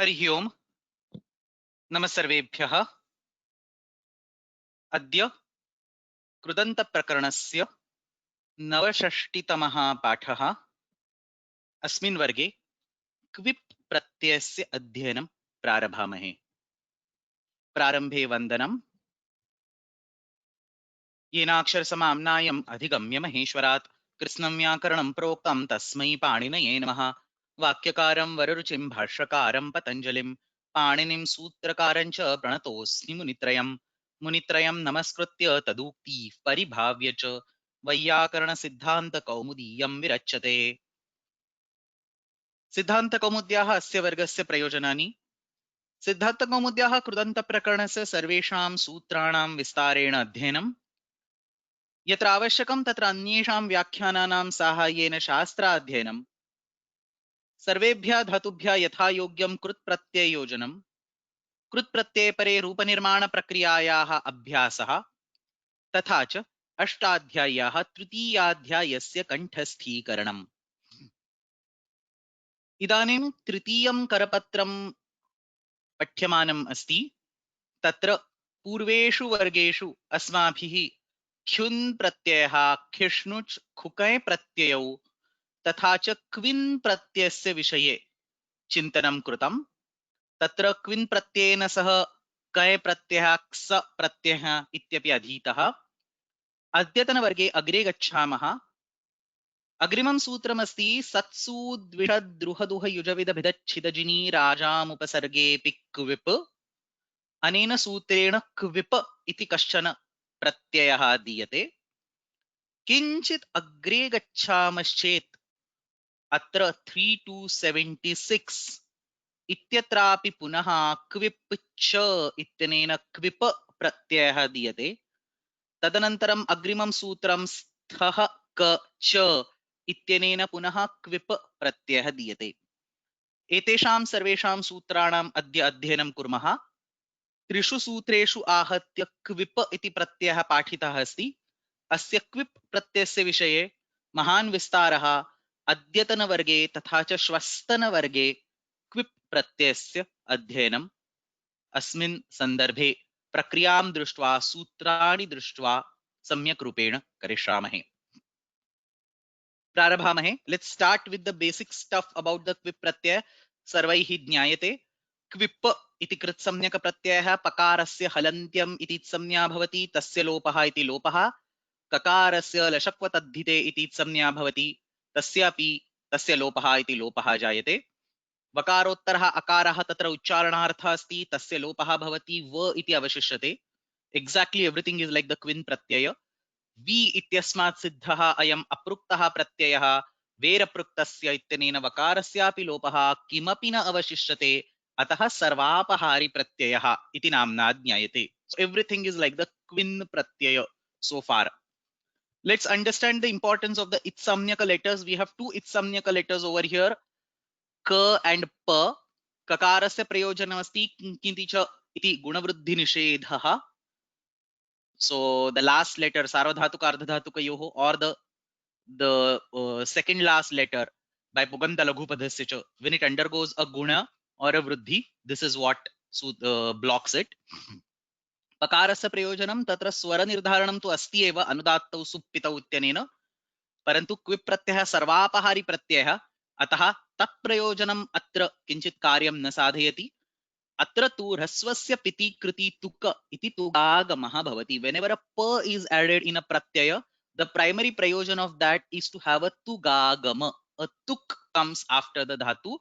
हरि ओम। नमः सर्वेभ्यः। अद्य कृदन्तप्रकरणस्य नवषष्टितमः पाठः। अस्मिन् वर्गे क्विप् प्रत्ययस्य अध्ययनं प्रारभामहे। प्रारम्भे वन्दनम्। येनाक्षरसमाम्नायम् अधिगम्य महेश्वरात् कृत्स्नं व्याकरणं प्रोक्तं तस्मै पाणिनये नमः। वाक्यकारं वररुचिं भाष्यकारं पतञ्जलिं पाणिनिं सूत्रकारं च प्रणतोऽस्मि मुनित्रयम्। मुनित्रयं नमस्कृत्य तदुक्तिः परिभाव्य च वैयाकरणसिद्धान्तकौमुदीयं विरच्यते। सिद्धान्तकौमुद्याः अस्य वर्गस्य प्रयोजनानि। सिद्धान्तकौमुद्याः कृदन्तप्रकरणस्य सर्वेषां सूत्राणां विस्तारेण अध्ययनं। यत्र आवश्यकं तत्र अन्येषां व्याख्यानानां साहाय्येन शास्त्राध्ययनं। सर्वेभ्यः धातुभ्यः यथा योग्यं कृत्प्रत्यययोजनं। कृत्प्रत्यये परे रूपनिर्माणप्रक्रियायाः अभ्यासः। तथा च अष्टाध्याय्याः तृतीयाध्यायस्य कण्ठस्थीकरणम्। इदानीं तृतीयं करपत्रं पठ्यमानम् अस्ति। तत्र पूर्वेषु वर्गेषु अस्माभिः ख्युन् प्रत्ययः, खिष्णुच् खुकै प्रत्ययौ तथा च क्विन् प्रत्ययस्य विषये चिन्तनं कृतं। तत्र क्विन् प्रत्ययेन सह कै प्रत्ययः, क्स प्रत्ययः इत्यपि अधीतः। अद्यतनवर्गे अग्रे गच्छामः। अग्रिमं सूत्रमस्ति सत्सु द्विषद्रुहदुह युजविदभिदच्छिदजिनी राजामुपसर्गेऽपि क्विप्। अनेन सूत्रेण क्विप् इति कश्चन प्रत्ययः दीयते। किञ्चित् अग्रे गच्छामश्चेत् अत्र 3-76 इत्यत्रापि पुनः क्विप् च इत्यनेन क्विप् प्रत्ययः दीयते। तदनन्तरम् अग्रिमं सूत्रं स्थः क च इत्यनेन पुनः क्विप् प्रत्ययः दीयते। एतेषां सर्वेषां सूत्राणाम् अद्य अध्ययनं कुर्मः। त्रिषु सूत्रेषु आहत्य क्विप् इति प्रत्ययः पाठितः अस्ति। अस्य क्विप् प्रत्ययस्य विषये महान् विस्तारः अद्यतनवर्गे तथा च श्वस्तनवर्गे क्विप् प्रत्ययस्य अध्ययनम् अस्मिन् सन्दर्भे प्रक्रियां दृष्ट्वा सूत्राणि दृष्ट्वा सम्यक् रूपेण करिष्यामहे। प्रारभामहे। Let's start with the basic stuff about the क्विप् प्रत्यय। सर्वैः ज्ञायते। क्विप् इति कृत्संज्ञक प्रत्ययः पकारस्य हलन्त्यम् इति संज्ञा भवति, तस्य लोपः इति लोपः। ककारस्य लशक्वतद्धिते इति संज्ञा भवति, तस्यापि तस्य लोपः इति लोपः जायते। वकारोत्तरः अकारः तत्र उच्चारणार्थः अस्ति, तस्य लोपः भवति, व इति अवशिष्यते। Exactly everything is like the क्विन् प्रत्यय। वि इत्यस्मात् सिद्धः अयम् अपृक्तः प्रत्ययः। वेरपृक्तस्य इत्यनेन वकारस्यापि लोपः किमपि न अवशिष्यते, अतः सर्वापहारी प्रत्ययः इति नाम्ना ज्ञायते। So everything is like the क्विन् Pratyaya so far. Let's understand the importance of the itsamnyaka letters. We have two itsamnyaka letters over here, k and p. ककारस्य प्रयोजनमस्ति किंकिति च इति गुणवृद्धिनिषेधः. So the last letter सार्वधातुक अर्धधातुकयोः or the second last letter by puganta laghupadasya च, when it undergoes a guna or a vruddhi, this is what blocks it. पकारस्य प्रयोजनं तत्र स्वरनिर्धारणं तु अस्ति एव अनुदात्तौ सुप्पितौ इत्यनेन, परन्तु क्विप् प्रत्ययः सर्वापहारी प्रत्ययः, अतः तत्प्रयोजनम् अत्र किञ्चित् कार्यं न साधयति। अत्र तु ह्रस्वस्य पिति कृति तुक इति तुगागमः भवति. Whenever a p is added in a pratyaya, the primary prayojan of that is to have a tugagama. A tuk comes after the dhatu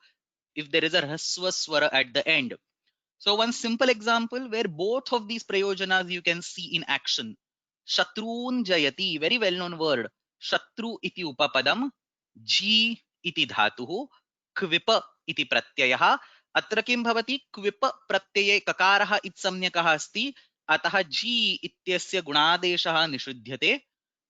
if there is a hraswa swara at the end. So one simple example where both of these prayojanas you can see in action. Shatrun jayati, very well known word. Shatru iti upapadam, ji iti dhatuhu, kvipa iti pratyayah. अत्र किं भवति, क्विप प्रत्यये ककारः इत्संज्ञकः अस्ति, अतः जी इत्यस्य गुणादेशः निषिध्यते।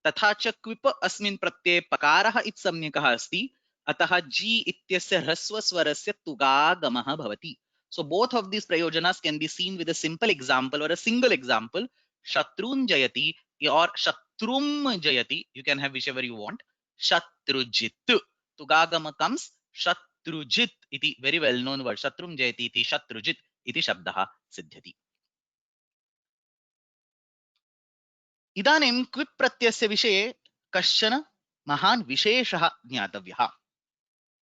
तथा च क्विप अस्मिन् प्रत्यये पकारः इत्संज्ञकः अस्ति, अतः जी इत्यस्य ह्रस्वस्वरस्य तुगागमः भवति. So both of these prayojanas can be seen with a simple example or a single example. Shatrun jayati or Shatrum jayati, you can have whichever you want. Shatrujit. Tugagama comes, Shat शत्रुजित् इति very well known word. शत्रुं जयति इति शत्रुजित् इति शब्दः सिद्ध्यति. इदानीं क्विप् प्रत्ययस्य विषये कश्चन महान् विशेषः ज्ञातव्यः.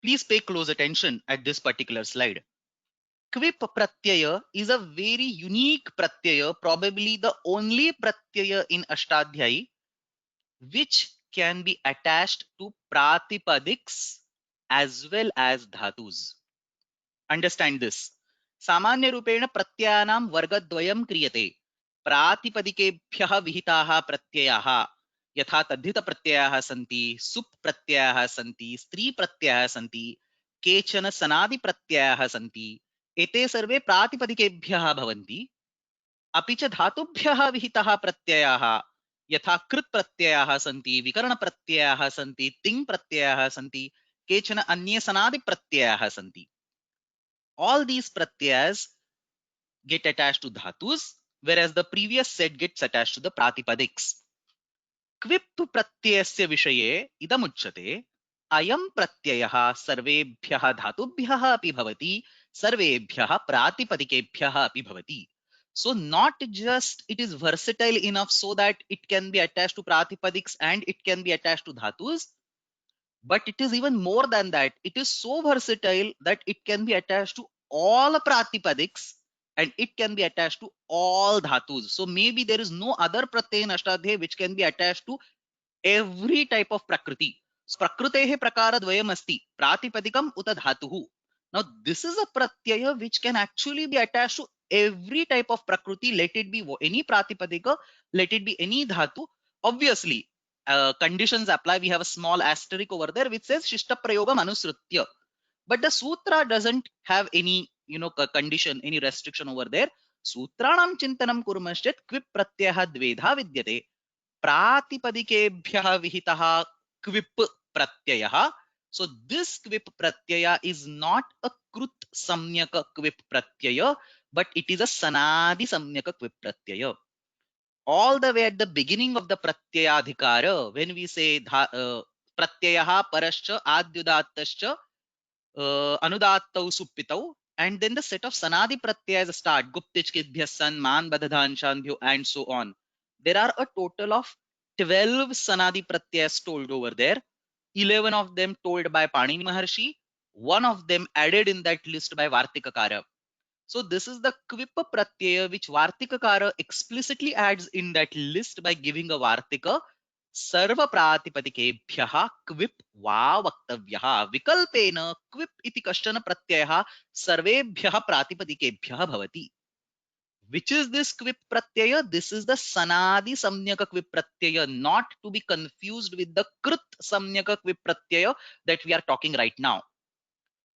Please pay close attention at this particular slide. Quip pratyaya is a very unique pratyaya, probably the only pratyaya in Ashtadhyayi which can be attached to pratipadiks as well as dhatus. Understand this. सामान्य रूपेण प्रत्ययानां वर्गद्वयं क्रियते. प्रातिपदिकेभ्यः विहिताः प्रत्ययाः यथा तद्धित प्रत्ययाः सन्ति, सुप् प्रत्ययाः सन्ति, स्त्री प्रत्ययाः सन्ति, केचन सनादि प्रत्ययाः सन्ति. एते सर्वे प्रातिपदिकेभ्यः भवन्ति. अपि च धातुभ्यः विहिताः प्रत्ययाः यथा कृत् प्रत्ययाः सन्ति, विकर्ण प्रत्ययाः सन्ति, तिङ् प्रत्ययाः सन्ति, केचन अन्ये सनादि प्रत्ययाः सन्ति. All these pratyas get attached to dhatus, whereas the previous set gets attached to the pratipadiks. Quip pratyasya vishaye idamuchyate. Ayam pratyayah sarvebhyah dhatubhyah api bhavati, sarvebhyah pratipadikebhyah api bhavati. So not just it is versatile enough so that it can be attached to pratipadiks and it can be attached to dhatus, but it is even more than that. It is so versatile that it can be attached to all pratipadiks and it can be attached to all dhatus. So maybe there is no other pratyay in Ashtadhyayi which can be attached to every type of prakriti. So prakrutehe prakara dvayam asti, pratipadikam uta dhatuhu. Now this is a pratyaya which can actually be attached to every type of prakriti, let it be any pratipadika, let it be any dhatu. Obviously, conditions apply. We have a small asterisk over there which says Shishta Prayogam Anusrutya. But the sutra doesn't have any, condition, any restriction over there. Sutranam chintanam kurmaschet quip pratyah dvedha vidyate. Pratipadikebhyah vihitah quip pratyayah. So this quip pratyaya is not a krut samyaka quip pratyaya, but it is a sanadi samyaka quip pratyaya. All the way at the beginning of the pratyayadhikara, when we say pratyayaha parascha adyudattascha anudattau suppitau, and then the set of sanadi pratyayas start, guptichkidbhyas san, man badadhan shandhyo, and so on. There are a total of 12 sanadi pratyayas told over there, 11 of them told by Panini Maharshi, one of them added in that list by Vartikakara. So this is the quip pratyaya which Vartikakara explicitly adds in that list by giving a Vartika sarva pratipadikebhyah quip va vaktavyaha vikalpena quip iti kashchana pratyayah sarvebhyah pratipadikebhyah bhavati. Which is this quip pratyaya? This is the sanadi samnyaka quip pratyaya, not to be confused with the krut samnyaka quip pratyaya that we are talking right now.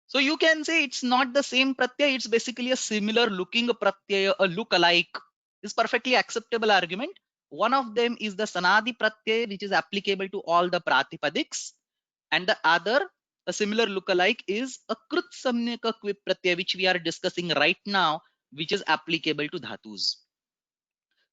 So you can say it's not the same pratyaya, it's basically a similar looking pratyaya, a look-alike. Is perfectly acceptable argument. One of them is the sanadi pratyaya, which is applicable to all the pratipadiks, and the other, a similar look-alike, is a krut samyaka quip pratyaya, which we are discussing right now, which is applicable to dhatus.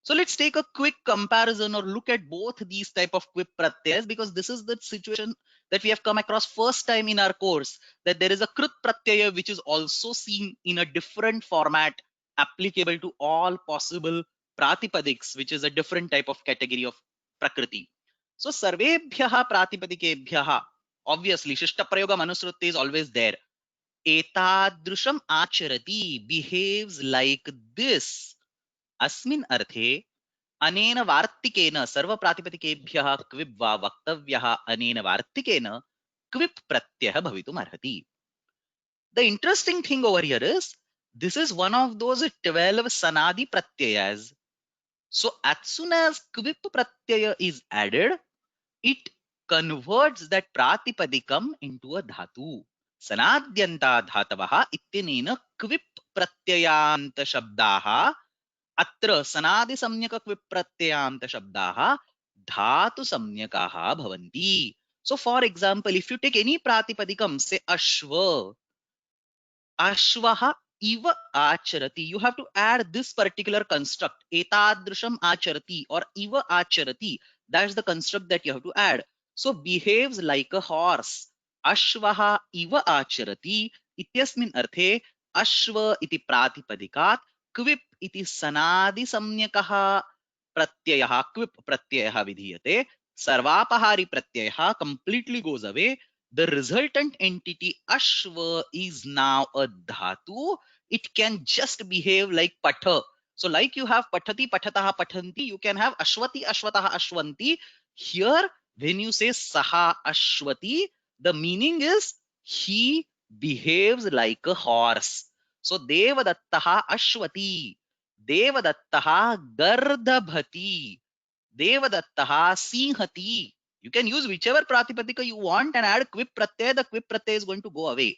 So let's take a quick comparison or look at both these type of quip pratyayas, because this is the situation that we have come across first time in our course, that there is a krut pratyaya which is also seen in a different format applicable to all possible pratipadiks, which is a different type of category of prakriti. So sarvebhyah pratipadikebhyah, obviously shishta prayoga manusruti is always there. Etadrusham acharati, behaves like this. अस्मिन् अर्थे अनेन वार्तिकेन सर्वप्रातिपदिकेभ्यः क्विप् वा वक्तव्यः अनेन वार्तिकेन क्विप् प्रत्ययः भवितुम् अर्हति. The interesting thing over here is this is one of those 12 sanadi pratyayas. So as soon as quip pratyaya is added, it converts that pratipadikam into a dhatu. Sanadyanta dhatavah ityanena quip pratyayanta shabdaha अत्र सनादि सम्यक क्विप् प्रत्ययान्त शब्दाः धातु सम्यकाः भवन्ति. So for example, if you take any pratipadikam, say ashva, ashvaha iva acharati, you have to add this particular construct, etadrusham acharati or iva acharati. That's the construct that you have to add. So behaves like a horse. अश्वः इव आचरति इत्यस्मिन् अर्थे अश्व इति प्रातिपदिकात् क्विप् इति सनादिसंज्ञकः प्रत्ययः क्विप् प्रत्ययः विधीयते. सर्वापहारी प्रत्ययः completely goes away. The resultant entity ashva is now a dhatu. It can just behave like patha. So like you have pathati, pathatah, pathanti, you can have ashwati, ashwatah, ashwanti. Here when you say saha ashwati, the meaning is he behaves like a horse. So devadattaha ashwati, devadattaha gardhabati, devadattaha sinhati. You can use whichever pratipadika you want and add quip pratyay. The quip pratyay is going to go away.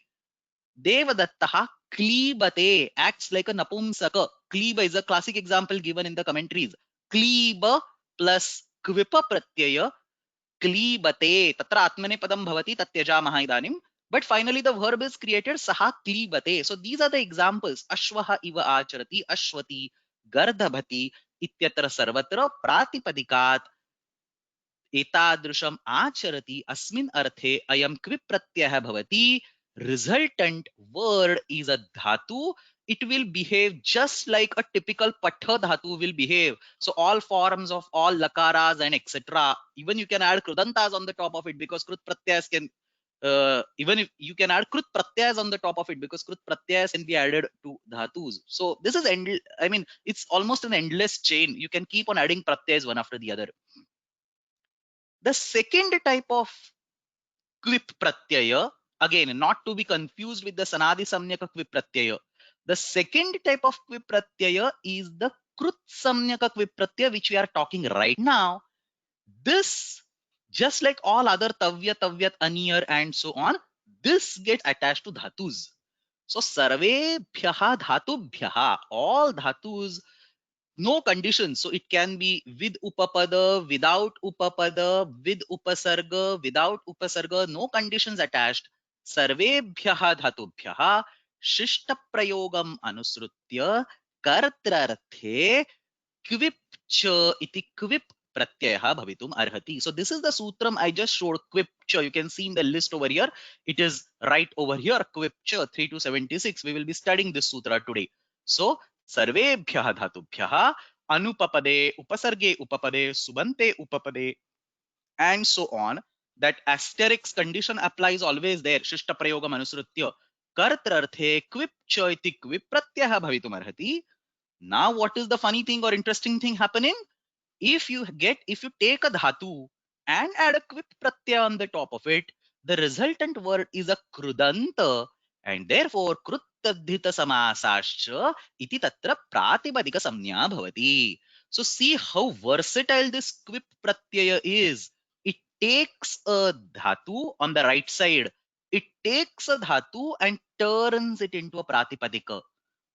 Devadattaha klibate acts like a napumsaka. Kliba is a classic example given in the commentaries. Kliba plus kvipa pratyaya क्लीबते तत्र आत्मनेपदं भवति तत् त्यजामः इदानीं. But finally the verb is created saha klibate. So these are the examples. Ashwah iva acharati, ashwati, gardhabati इत्यत्र सर्वत्र प्रातिपदिकात् एतादृशम् आचरति अस्मिन् अर्थे अयं क्विप् प्रत्ययः भवति. Resultant word is a dhatu. It will behave just like a typical patha dhatu will behave. So all forms of all lakaras and etc. Even you can add krudantas on the top of it because krut pratyas can even if you can add krut pratyas on the top of it because krut pratyas can be added to dhatus. So this is I mean it's almost an endless chain. You can keep on adding pratyas one after the other. The second type of quip pratyaya, again, not to be confused with the sanadi samnyaka quip pratyaya. The second type of quip pratyaya is the krut samnyaka quip pratyaya, which we are talking right now. This, just like all other tavya, tavyat, aniyar, and so on, this gets attached to dhatus. So sarve bhyaha dhatu bhyaha, all dhatus, no conditions. So it can be with upapada, without upapada, with upasarga, without upasarga, no conditions attached. Sarvebhyaha dhatubhyaha shishta prayogam anusrutya kartrarthe kvip cha iti kvip pratyayah bhavitum arhati. So this is the sutram I just showed, kvip cha. You can see in the list over here. It is right over here, kvip cha 3 to 76. We will be studying this sutra today. So सर्वेभ्यः धातुभ्यः अनुपपदे उपसर्गे उपपदे सुबन्ते उपपदे and so on. That asterisk condition applies always there. Shishta prayogam anusrutya kartrarthe quip cha iti quip pratyah bhavitum arhati. Now what is the funny thing or interesting thing happening? If you take a dhatu and add a quip pratyaya on the top of it, the resultant word is a krudanta, and therefore kruttadhita samasascha iti tatra pratipadika samnya bhavati. So see how versatile this quip pratyaya is. It takes a dhatu on the right side. It takes a dhatu and turns it into a pratipadika.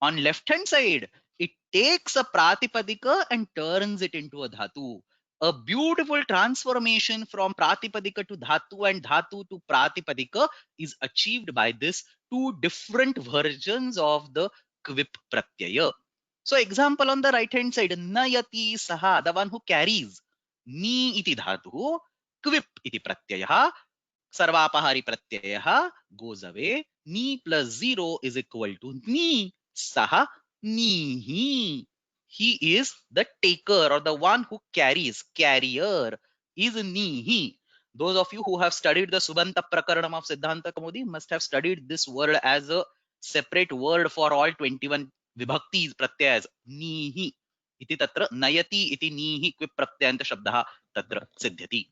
On left hand side, it takes a pratipadika and turns it into a dhatu. A beautiful transformation from pratipadika to dhatu and dhatu to pratipadika is achieved by this two different versions of the kvip pratyaya. So example on the right hand side, nayati saha, the one who carries. Ni iti dhatu, kvip iti pratyaya, sarvapahari pratyaya goes away. Ni plus 0 is equal to ni. Saha nihi. He is the taker or the one who carries. Carrier is nihi. Those of you who have studied the Subanta Prakaranam of Siddhanta Kaumudi must have studied this word as a separate word for all 21 vibhaktis pratyayas. Nihi. Iti tatra nayati iti nihi quip pratyayanta shabdaha tatra siddhyati.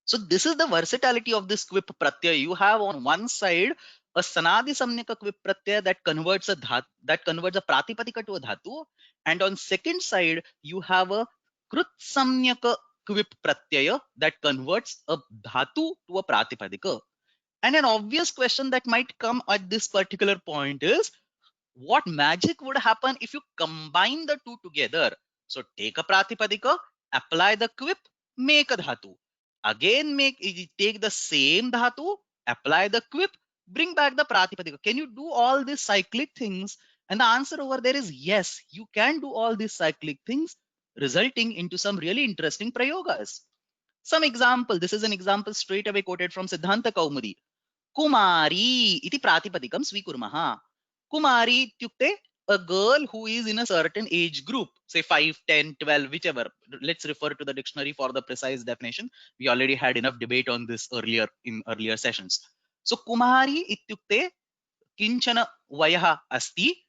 So this is the versatility of this quip pratyaya. You have on one side a sanadi samnyaka quip pratyaya that converts a pratipadika to a dhatu, and on second side you have a krut samnyaka quip pratyaya that converts a dhatu to a pratipadika. And an obvious question that might come at this particular point is, what magic would happen if you combine the two together? So take a pratipadika, apply the quip, make a dhatu. Again take the same dhatu, apply the quip, bring back the pratipadika. Can you do all these cyclic things? And the answer over there is yes, you can do all these cyclic things, resulting into some really interesting prayogas. Some example, this is an example straight away quoted from Siddhanta Kaumudi. कुमारी इति प्रातिपदिकं स्वीकुर्मः. कुमारी इत्युक्ते a girl who is in a certain age group, say 5, 10, 12, whichever. Let's refer to the dictionary for the precise definition. We already had enough debate on this earlier in earlier sessions. So Kumari ityukte kinchana vayah asti.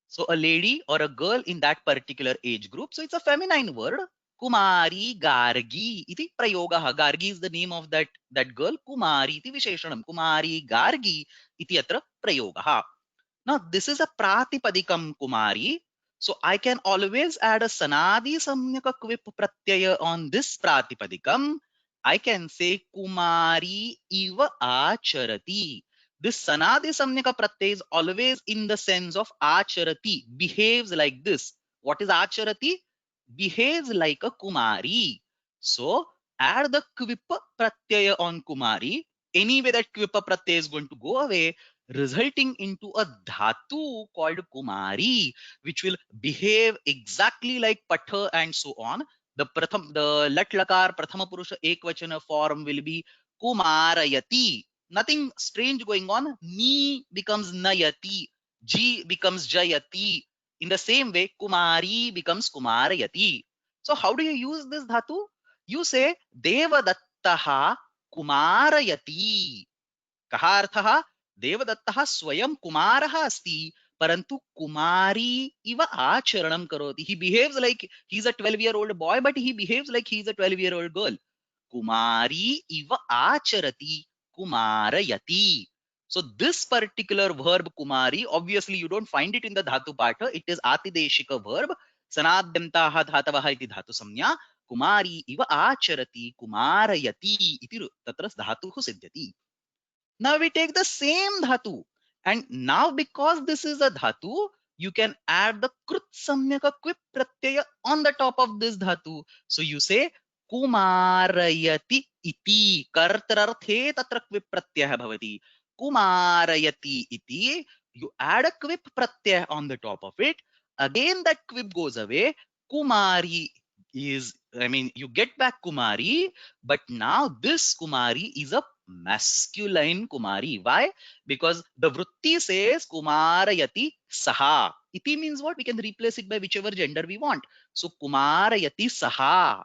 So a lady or a girl in that particular age group. So it's a feminine word. Kumari Gargi iti prayogaha. Gargi is the name of that girl. Kumari iti visheshanam. Kumari Gargi iti atra prayogaha. Now this is a pratipadikam Kumari. So I can always add a sanadi samyaka kvip pratyaya on this pratipadikam. I can say Kumari iva acharati. This sanadi samyaka pratyaya is always in the sense of acharati, behaves like this. What is acharati? Behaves like a Kumari. So add the kvipa pratyaya on Kumari. Anyway, that kvipa pratyaya is going to go away, resulting into a dhatu called Kumari, which will behave exactly like Patha and so on. The lat lakar prathama purusha ekvachana form will be Kumarayati. Nothing strange going on. Ni becomes Nayati. Ji becomes Jayati. In the same way, Kumari becomes Kumarayati. So how do you use this dhatu? You say Devadattaha Kumarayati. कहा अर्थः देवदत्तः स्वयं कुमारः अस्ति परंतु कुमारी इव आचरणं करोति. He behaves like he's a 12-year-old boy, but he behaves like he's a 12-year-old girl. Kumari iva acharati kumarayati. So this particular verb Kumari, obviously you don't find it in the dhatu patha. It is atideshika verb. Sanadyantaha dhatavaha iti dhatu samnya. Kumari iva acharati kumarayati iti tatra dhatuh siddhyati. Now we take the same dhatu, and now because this is a dhatu, you can add the krut samyaka kvip pratyaya on the top of this dhatu. So you say kumarayati iti kartararthe tatra kvip pratyaya bhavati. Kumarayati iti, you add a kvip pratyaya on the top of it. Again that kvip goes away. Kumari is, you get back Kumari, but now this Kumari is a masculine Kumari. Why? Because the Vritti says Kumarayati Saha. Iti means what? We can replace it by whichever gender we want. So Kumarayati Saha.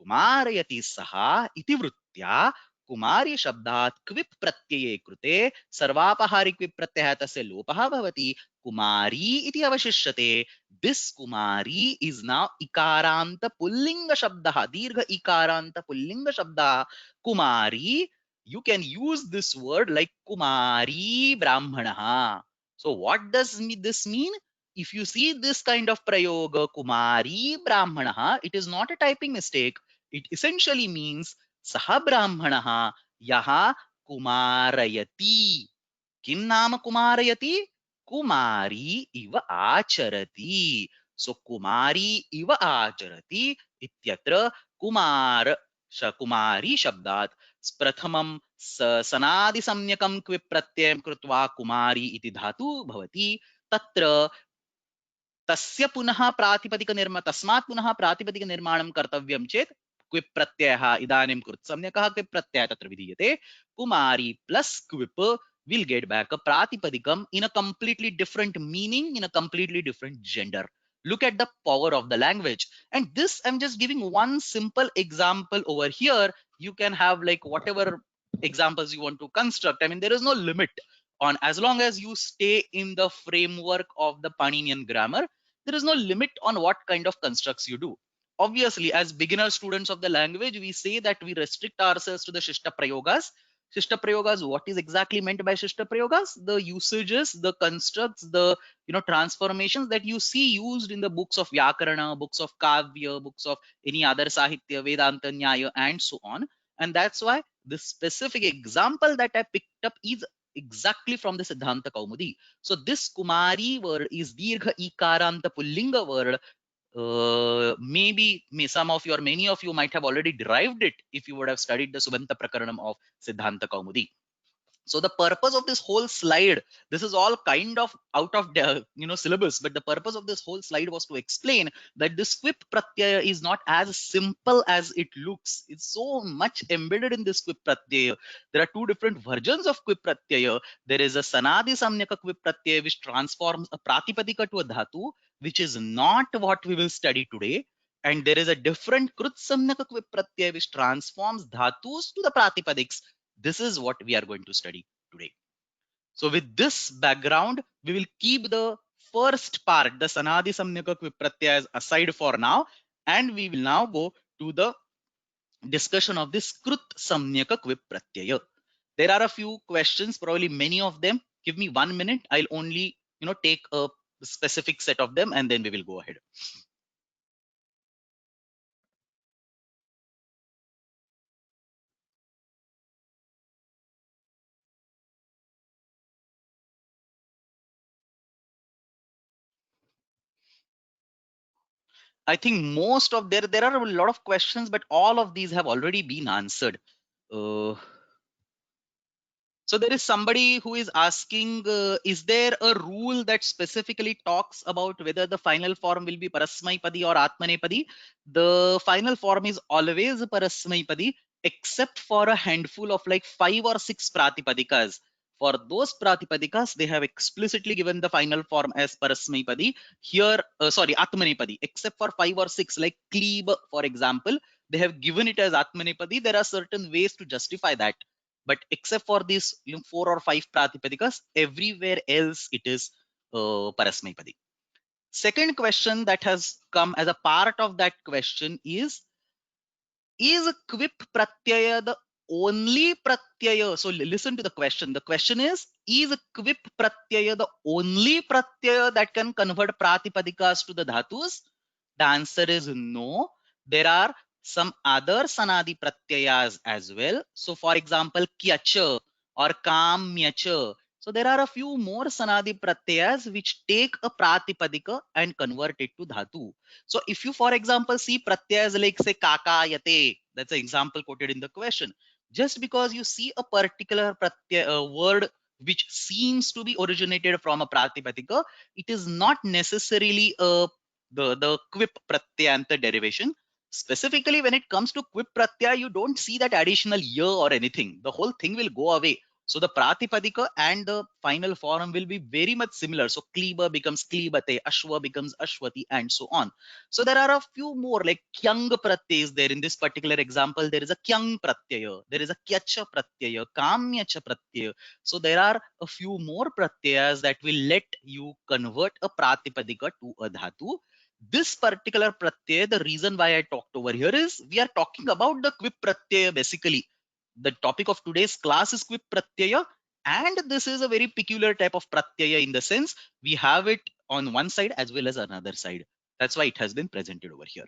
Kumarayati Saha iti Vrittya कुमारी शब्दात् क्विप प्रत्यये कृते सर्वापहारी क्विप प्रत्ययः तस्य लोपः भवति. कुमारी इति अवशिष्यते. This Kumari is now ikaranta pullinga shabdah, dirgha ikaranta pullinga shabdah. Kumari, you can use this word like Kumari Brahmanaha. So what does this mean? If you see this kind of prayoga, Kumari Brahmanaha, it is not a typing mistake. It essentially means Saha Brahmanaha Yaha Kumarayati. Kim nama Kumarayati? Kumari iva acharati. So Kumari iva acharati ityatra Kumar Kumari shabdat prathamam sanadi samyakam kvip pratyayam krutva Kumari iti dhatu bhavati. Tatra तस्य पुनः प्रातिपदिक निर्माण तस्मात् पुनः प्रातिपदिक निर्माणं कर्तव्यं चेत् क्विप प्रत्ययः इदानीं कृत्सम्यकः क्विप प्रत्ययः तत्र विधीयते. कुमारी plus क्विप will get back a pratipadikam in a completely different meaning, in a completely different gender. Look at the power of the language. And this, I'm just giving one simple example over here. You can have like whatever examples you want to construct. There is no limit on, as long as you stay in the framework of the Paninian grammar, there is no limit on what kind of constructs you do. Obviously, as beginner students of the language, we say that we restrict ourselves to the Shishta Prayogas. Shishta Prayogas, what is exactly meant by Shishta Prayogas? The usages, the constructs, the transformations that you see used in the books of Vyakarana, books of Kavya, books of any other Sahitya, Vedanta, Nyaya, and so on. And that's why this specific example that I picked up is exactly from the Siddhanta Kaumudi. So this Kumari word is Dirgha Ikaranta Pullinga word. Maybe some of you or many of you might have already derived it if you would have studied the Subanta Prakaranam of Siddhanta Kaumudi. So the purpose of this whole slide, this is all kind of out of the syllabus, but the purpose of this whole slide was to explain that this quip pratyaya is not as simple as it looks. It's so much embedded in this quip pratyaya. There are two different versions of quip pratyaya. There is a sanadi samyaka quip pratyaya which transforms a pratipadika to a dhatu, which is not what we will study today. And there is a different krut samyaka quip pratyaya which transforms dhatus to the pratipadiks. This is what we are going to study today. So with this background, we will keep the first part, the Sanadi Samyaka Vipratyas, aside for now, and we will now go to the discussion of this Krut Samyaka Vipratyaya. There are a few questions, probably many of them. Give me 1 minute. I'll only take a specific set of them, and then we will go ahead. I think most of there are a lot of questions, but all of these have already been answered. So there is somebody who is asking, is there a rule that specifically talks about whether the final form will be Parasmaipadi or Atmanepadi? The final form is always Parasmaipadi, except for a handful of like 5 or 6 Pratipadikas. For those Pratipadikas, they have explicitly given the final form as Parasmaipadi. Here, sorry, Atmanepadi, except for 5 or 6, like Kleb, for example, they have given it as Atmanepadi. There are certain ways to justify that. But except for these 4 or 5 Pratipadikas, everywhere else it is Parasmaipadi. Second question that has come as a part of that question is quip pratyaya the only pratyaya? So listen to the question. The question is quip pratyaya the only pratyaya that can convert Pratipadikas to the dhatus? The answer is no. There are some other sanadi pratyayas as well. So for example, kyacha or kamyacha. So there are a few more sanadi pratyayas which take a pratipadika and convert it to dhatu. So if you, for example, see pratyayas like say kaka yate, that's an example quoted in the question. Just because you see a particular word which seems to be originated from a pratipadika, it is not necessarily the quip pratyanta derivation. Specifically, when it comes to quip pratyaya, you don't see that additional ya or anything. The whole thing will go away. So the pratipadika and the final form will be very much similar. So kleba becomes klebate, ashwa becomes ashwati, and so on. So there are a few more like kyang pratyas there. In this particular example, there is a kyang pratyaya, there is a kyacha pratyaya, kamyacha pratyaya. So there are a few more pratyayas that will let you convert a pratipadika to a dhatu. This particular pratyaya, the reason why I talked over here is we are talking about the quip pratyaya basically. The topic of today's class is quip pratyaya, and this is a very peculiar type of pratyaya in the sense we have it on one side as well as another side. That's why it has been presented over here.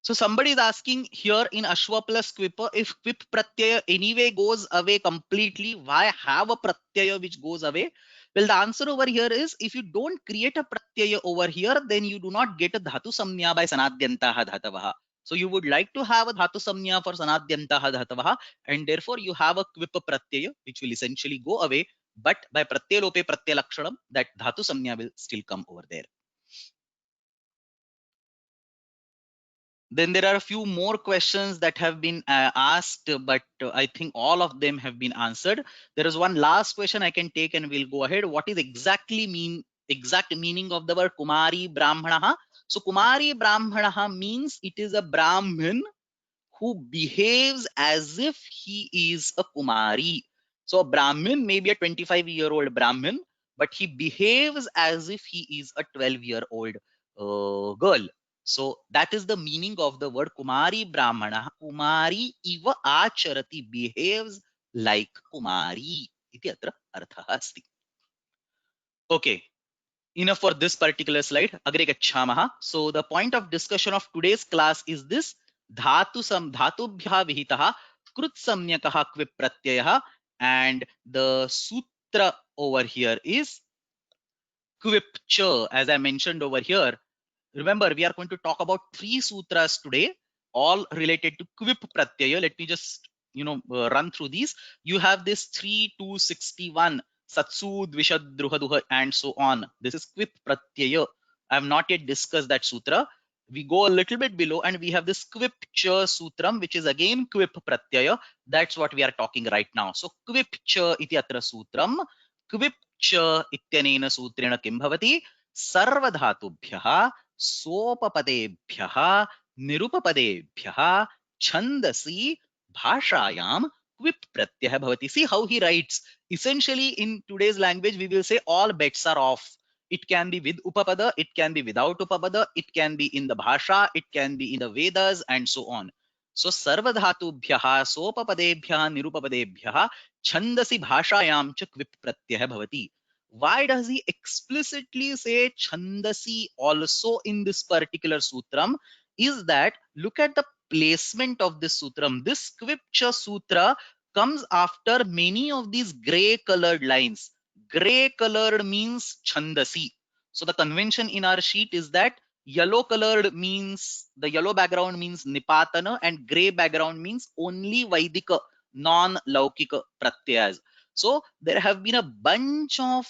So somebody is asking here in Ashwa plus Quipper, if Quip Pratyaya anyway goes away completely, why have a Pratyaya which goes away? Well, the answer over here is if you don't create a Pratyaya over here, then you do not get a Dhatu Samnya by Sanadyantaha Dhatavaha. So you would like to have a Dhatu Samnya for Sanadyantaha Dhatavaha, and therefore you have a Quip Pratyaya which will essentially go away. But by Pratyalope Pratyalakshanam, that Dhatu Samnya will still come over there. Then there are a few more questions that have been asked, but I think all of them have been answered. There is one last question I can take and we'll go ahead. What is exact meaning of the word Kumari Brahmanaha? So Kumari Brahmanaha means it is a Brahmin who behaves as if he is a Kumari. So a Brahmin may be a 25-year-old Brahmin, but he behaves as if he is a 12-year-old girl. So that is the meaning of the word Kumari Brahmana. Kumari iva acharati, behaves like Kumari. Iti atra artha asti. Okay, enough for this particular slide. Agre gacchamaha. So the point of discussion of today's class is this: dhatubhya vihitaha krut samyakaha kvip pratyayah, and the sutra over here is Quip cha, as I mentioned over here. Remember, we are going to talk about 3 sutras today, all related to Quip Pratyaya. Let me just, run through these. You have this 3261, Satsu, Dvishad, Druhaduha, and so on. This is Quip Pratyaya. I have not yet discussed that sutra. We go a little bit below and we have this Quip Cha Sutram, which is again Quip Pratyaya. That's what we are talking right now. So Quip Cha iti atra sutram. Quip Cha ityanena sutrena kim bhavati? Sarvadhatubhyah सोपपदेभ्यः निरुपपदेभ्यः छन्दसि भाषायां क्विप प्रत्ययः भवति. See how he writes. Essentially, in today's language, we will say all bets are off. It can be with upapada, it can be without upapada, it can be in the bhasha, it can be in the Vedas, and so on. So sarvadhatubhyah sopapadebhyah nirupapadebhyah छन्दसि भाषायां च क्विप प्रत्ययः भवति. Why does he explicitly say Chandasi also in this particular sutram? Is that, look at the placement of this sutram. This Kvipcha sutra comes after many of these gray colored lines. Gray colored means Chandasi. So the convention in our sheet is that yellow colored means, the yellow background means Nipatana, and gray background means only Vaidika, non-Laukika pratyas. So there have been a bunch of,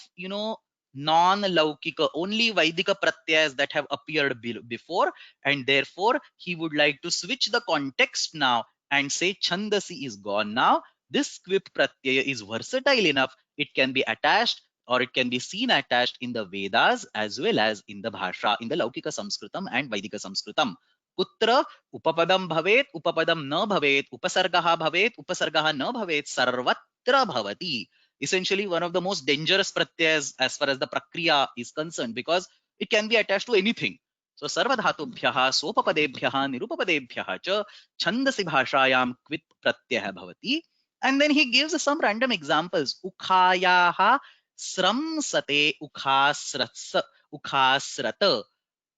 non-Laukika, only Vaidika pratyas that have appeared before, and therefore he would like to switch the context now and say Chandasi is gone now. This Quip pratyaya is versatile enough. It can be attached or it can be seen attached in the Vedas as well as in the Bhasha, in the Laukika Samskritam and Vaidika Samskritam. Kutra upapadam bhavet, upapadam na bhavet, upasargaha bhavet, upasargaha na bhavet, sarvatra bhavati. Essentially one of the most dangerous pratyas as far as the prakriya is concerned, because it can be attached to anything. So sarvadhatubhyah sopapadebhyah nirupapadebhyah cha chandasi bhashayam kvit pratyah bhavati. And then he gives some random examples. Ukhayaha sramsate ukhasrata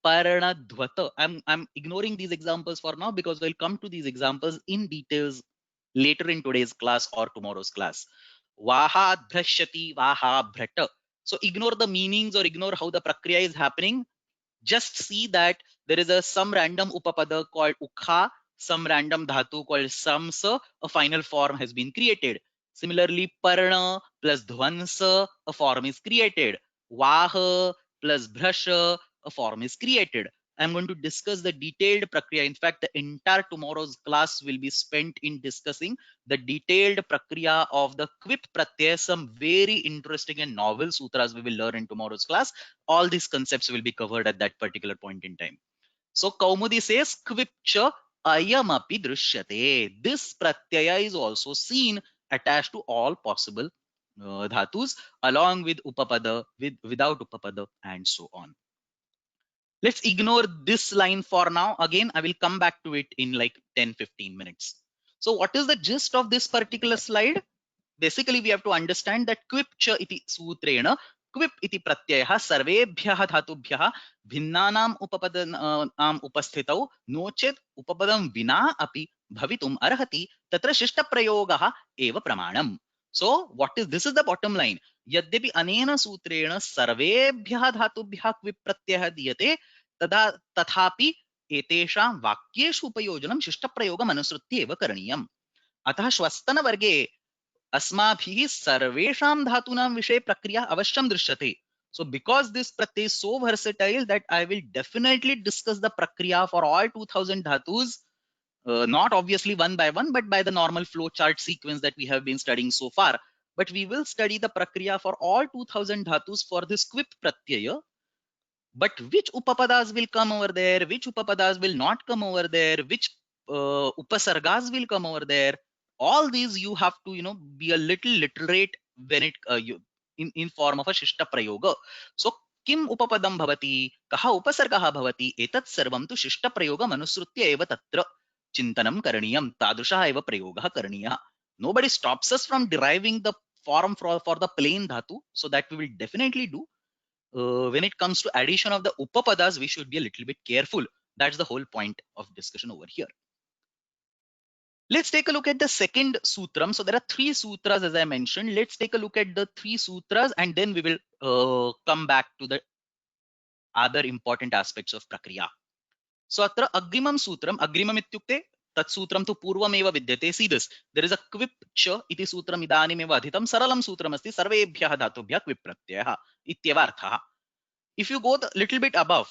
paranadhvata. I'm ignoring these examples for now because we'll come to these examples in details later in today's class or tomorrow's class. Vaha dhrashyati vaha bhrata. So ignore the meanings or ignore how the prakriya is happening. Just see that there is some random upapada called ukha, some random dhatu called samsa, a final form has been created. Similarly, parna plus dhvansa, a form is created. Vaha plus bhrasha, a form is created. I'm going to discuss the detailed prakriya. In fact, the entire tomorrow's class will be spent in discussing the detailed prakriya of the Quip Pratyaya, some very interesting and novel sutras we will learn in tomorrow's class. All these concepts will be covered at that particular point in time. So Kaumudi says Kvipcha ayamapi drishyate. This pratyaya is also seen attached to all possible dhatus along with upapada, without upapada, and so on. Let's ignore this line for now. Again, I will come back to it in like 10-15 minutes. So what is the gist of this particular slide? Basically, we have to understand that Quip cha iti sutrena, Quip iti pratyayah sarvebhyah dhatubhyah bhinnanam upapadanam upasthitau nochet upapadam vina api bhavitum arhati tatra shishta prayogah eva pramanam. So what is this? Is the bottom line. Yadyapi anena sutrena sarvebhyah dhatubhyah Quip pratyayah diyate tada tathapi etesham vakyeshu upayojanam shishta prayogam anusrutya eva karaniyam. अतः श्वस्तन वर्गे अस्माभिः सर्वेषां धातूनां विषये प्रक्रिया अवश्यं दृश्यते. So because this pratyay is so versatile that I will definitely discuss the prakriya for all 2000 dhatus, not obviously one by one, but by the normal flow chart sequence that we have been studying so far. But we will study the prakriya for all 2000 dhatus for this Quip pratyaya. But which upapadas will come over there, which upapadas will not come over there, which upasargas will come over there, all these you have to be a little literate when it in form of a shishta prayoga. So kim upapadam bhavati, kaha upasargah bhavati, etat sarvam tu shishta prayogam anusrutya eva tatra chintanam karaniyam, tadrusha eva prayoga karaniya. Nobody stops us from deriving the form for the plain dhatu, so that we will definitely do. When it comes to addition of the upapadas, we should be a little bit careful. That's the whole point of discussion over here. Let's take a look at the second sutram. So there are 3 sutras as I mentioned. Let's take a look at the 3 sutras and then we will come back to the other important aspects of prakriya. So atra agrimam sutram, agrimam ityukte tat sutram tu पूर्वमेव विद्यते. See this, there is a quip ch iti sutram idanimeva adhitam saralam sutram asti sarvebhyah dhatubhyah quip pratyayah ityeva arthah. If you go the little bit above,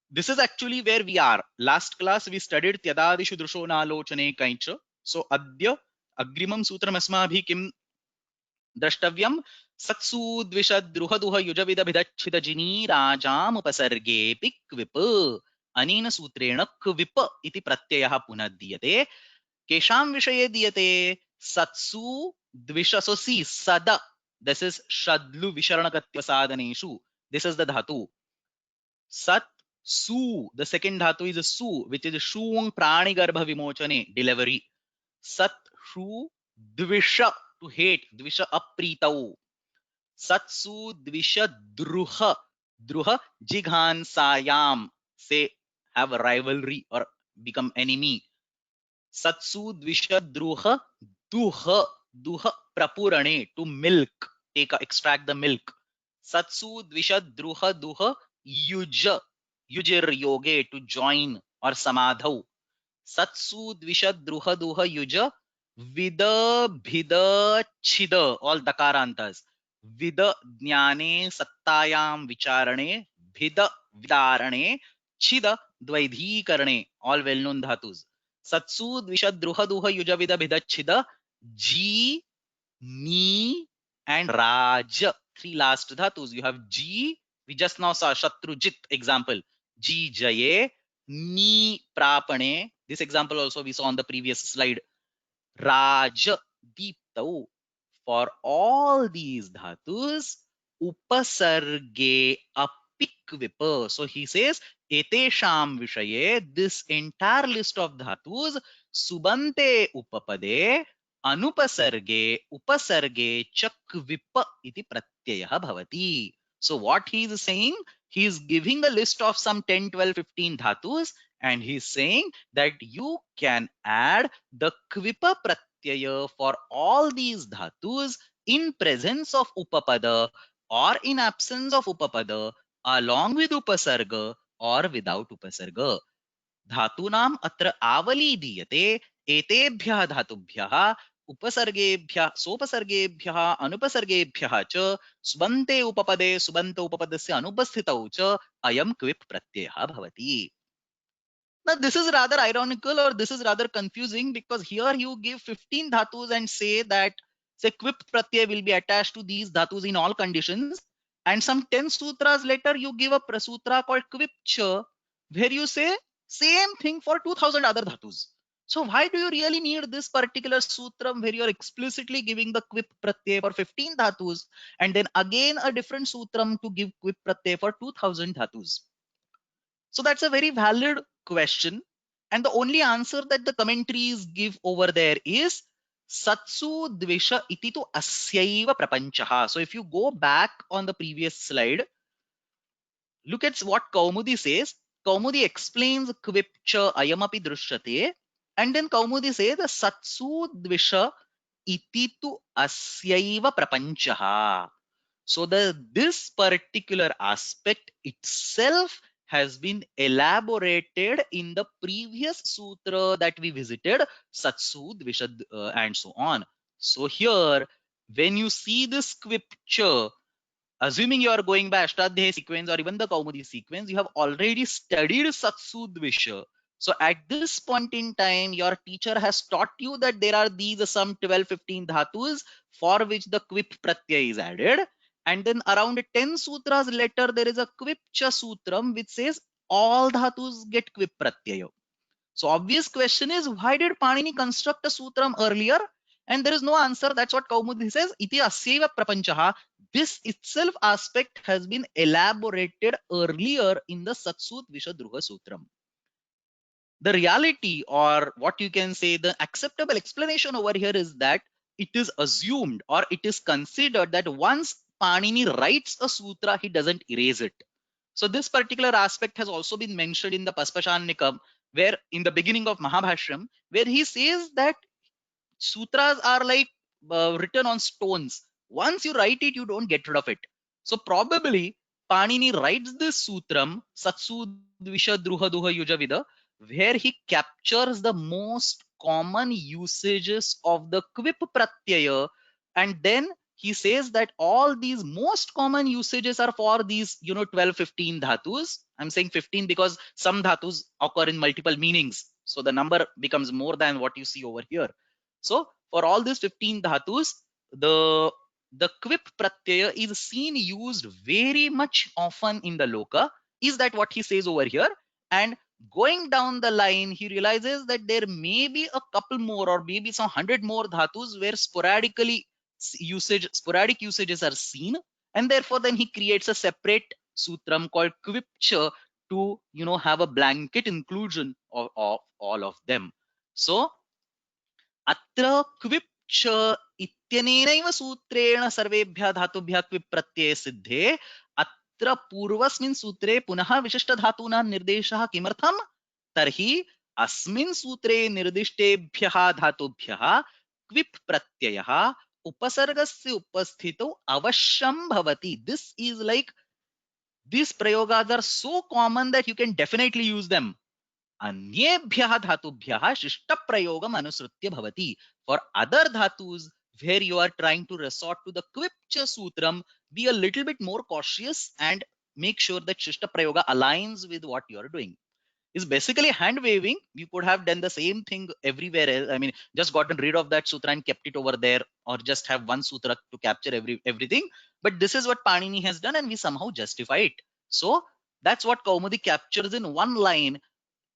this is actually where we are. Last class we studied tyadadishu drusho nalochane kaincha. So adya agrimam sutram asmabhi kim द्रष्टव्यम सत्सु द्विषद्रुहदुह युजविदभिदच्छिदजिनी राजामुपसर्गेऽपि क्विप अनेन सूत्रेण क्विप इति प्रत्ययः पुनः दीयते. केषां विषये दीयते? सत्सु द्विषसो सी सद, दिस इज षद्लु विशरणकत्व साधनेषु, दिस इज द धातु. सत सु, द सेकंड धातु इज सु which is shung प्राणिगर्भ विमोचने delivery. सत शु द्विष to hate, dvisha apritau. Satsu dvisha druha, druha jighansayam, say have a rivalry or become enemy. Satsu dvisha druha duha, duha prapurane, to milk, take extract the milk. Satsu dvisha druha duha yuja, yujir yoge, to join or samadhau. Satsu dvisha druha duha yuja vida bhida chida, all dakarantas. Vida jnane sattayam vicharane, bhida vidarane, chida dvaidhikarane, all well known dhatus. Satsu dvisha druha duha yuja vida bhida chida ji, ni and raj, three last dhatus. You have ji, we just now saw shatrujit example, ji jaye, ni prapane, this example also we saw on the previous slide, raj deeptau. For all these dhatus, upasarge apikvipa. So he says, etesham vishaye, this entire list of dhatus, subante upapade, anupasarge, upasarge chakvipa iti pratyayah bhavati. So what he is saying, he is giving a list of some 10, 12, 15 dhatus and he is saying that you can add the kvipa pratyaya for all these dhatus in presence of upapada or in absence of upapada, along with upasarga or without upasarga. धातूनाम अत्र आवली दीयते. एतेभ्यः धातुभ्यः उपसर्गेभ्यः सोपसर्गेभ्यः अनुपसर्गेभ्यः च सुबन्ते उपपदे सुबन्त उपपदस्य अनुपस्थितौ च अयं क्विप् प्रत्ययः भवति. Now this is rather ironical or this is rather confusing because here you give 15 dhatus and say that say quip pratyay will be attached to these dhatus in all conditions, and some 10 sutras later you give a prasutra called quipcha where you say same thing for 2000 other dhatus. So why do you really need this particular sutram where you are explicitly giving the quip pratyay for 15 dhatus and then again a different sutram to give quip pratyay for 2000 dhatus? So that's a very valid question. And the only answer that the commentaries give over there is Satsu Dvisha iti tu asyaiva prapanchaha. So if you go back on the previous slide, look at what Kaumudi says. Kaumudi explains Kvipcha ayamapi drushyate. And then Kaumudi says the Satsu Dvisha iti tu asyaiva prapanchaha. So this particular aspect itself has been elaborated in the previous sutra that we visited, Satsu, Dvishad, and so on. So here, when you see this scripture, assuming you are going by Ashtadhyayi sequence or even the Kaumudi sequence, you have already studied Satsu Dvisha. So at this point in time, your teacher has taught you that there are these some 12, 15 dhatus for which the quip pratyay is added. And then around 10 sutras later, there is a quipcha sutram which says all dhatus get quip pratyaya. So obvious question is, why did Panini construct a sutram earlier? And there is no answer. That's what Kaumudi says. Iti asyaiva prapanchaha. This itself aspect has been elaborated earlier in the Satsu Dvisha Druha Sutram. The reality, or what you can say, the acceptable explanation over here is that it is assumed or it is considered that once Panini writes a sutra, he doesn't erase it. So this particular aspect has also been mentioned in the Paspashanikam, where in the beginning of Mahabhashyam, where he says that sutras are like written on stones. Once you write it, you don't get rid of it. So probably Panini writes this sutram, Satsu Dvisha Druha Duha Yujavida, where he captures the most common usages of the quip pratyaya, and then he says that all these most common usages are for these 12 15 dhatus. I'm saying 15 because some dhatus occur in multiple meanings, so the number becomes more than what you see over here. So for all these 15 dhatus, the quip pratyaya is seen used very much often in the loka. Is that what he says over here? And going down the line, he realizes that there may be a couple more or maybe some 100 more dhatus where sporadic usages are seen, and therefore then he creates a separate sutram called quipcha to have a blanket inclusion of all of them. So अत्र क्विप्च इत्यनेनैव सूत्रेण सर्वेभ्यः धातुभ्यः क्विप् प्रत्यये सिद्धे अत्र पूर्वस्मिन् सूत्रे पुनः विशिष्टधातूनां निर्देशः किमर्थम्? तर्हि अस्मिन् सूत्रे निर्दिष्टेभ्यः धातुभ्यः क्विप् प्रत्ययः उपसर्गस्य उपस्थितौ अवश्यं भवति. This is like, these prayogas are so common that you can definitely use them. अन्येभ्यः धातुभ्यः शिष्टप्रयोगम् अनुसृत्य भवति. For other dhatus where you are trying to resort to the quipcha sutram, be a little bit more cautious and make sure that shishta prayoga aligns with what you are doing. Is basically hand waving. You could have done the same thing everywhere else. I mean, just gotten rid of that sutra and kept it over there, or just have one sutra to capture everything. But this is what Panini has done, and we somehow justify it. So that's what Kaumudi captures in one line.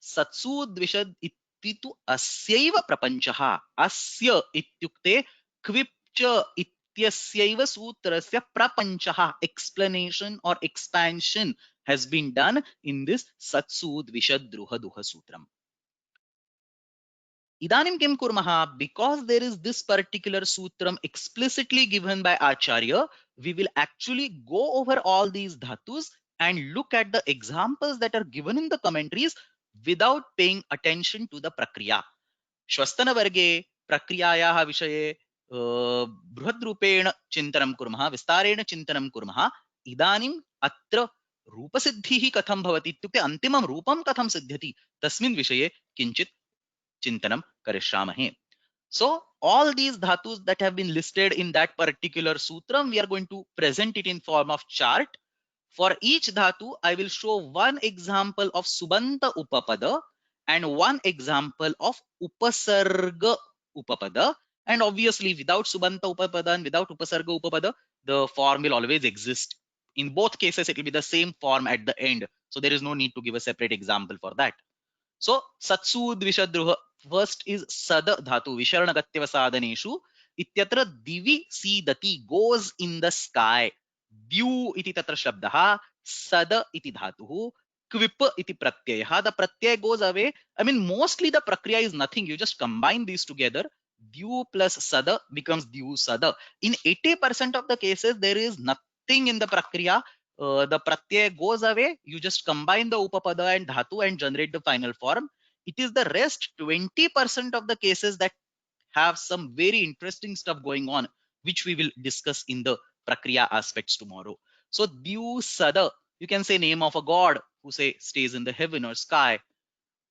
सत्सु द्विषद् इति तु अस्यैव प्रपञ्चः. अस्य इत्युक्ते क्विप्च इत्यस्यैव सूत्रस्य प्रपञ्चः, explanation or expansion has been done in this सत्सु द्विषद् द्रुह दुह सूत्रम्. इदानीं किं कुर्मः? Because there is this particular sutram explicitly given by Acharya, we will actually go over all these dhatus and look at the examples that are given in the commentaries without paying attention to the prakriya. श्वस्तनवर्गे प्रक्रियायाः विषये बृहद्रूपेण चिन्तनं कुर्मः, विस्तारेण चिन्तनं कुर्मः. इदानीम् अत्र रूपसिद्धिः कथं भवति इत्युक्ते अन्तिमं रूपं कथं सिद्ध्यति तस्मिन् विषये किञ्चित् चिन्तनं करिष्यामहे. So all these dhatus that have been listed in that particular sutram, we are going to present it in form of chart. For each dhatu, I will show one example of subanta upapada and one example of upasarga upapada. And obviously, without subanta upapada and without upasarga upapada, the form will always exist. In both cases, it will be the same form at the end. So there is no need to give a separate example for that. So satsu dvishadruha, first is sad dhatu visharnagatyava sadhaneshu ityatra divi sidati, goes in the sky. द्यू इति तत्र शब्दः, सद इति धातुः, क्विप इति प्रत्ययः. The pratyay goes away. I mean, mostly the prakriya is nothing. You just combine these together. Dyu plus sada becomes dyu sada. In 80% of the cases, there is nothing in the prakriya. The pratyay goes away. You just combine the upapada and dhatu and generate the final form. It is the rest 20% of the cases that have some very interesting stuff going on, which we will discuss in the prakriya aspects tomorrow. So Dyu Sada, you can say name of a god who say stays in the heaven or sky.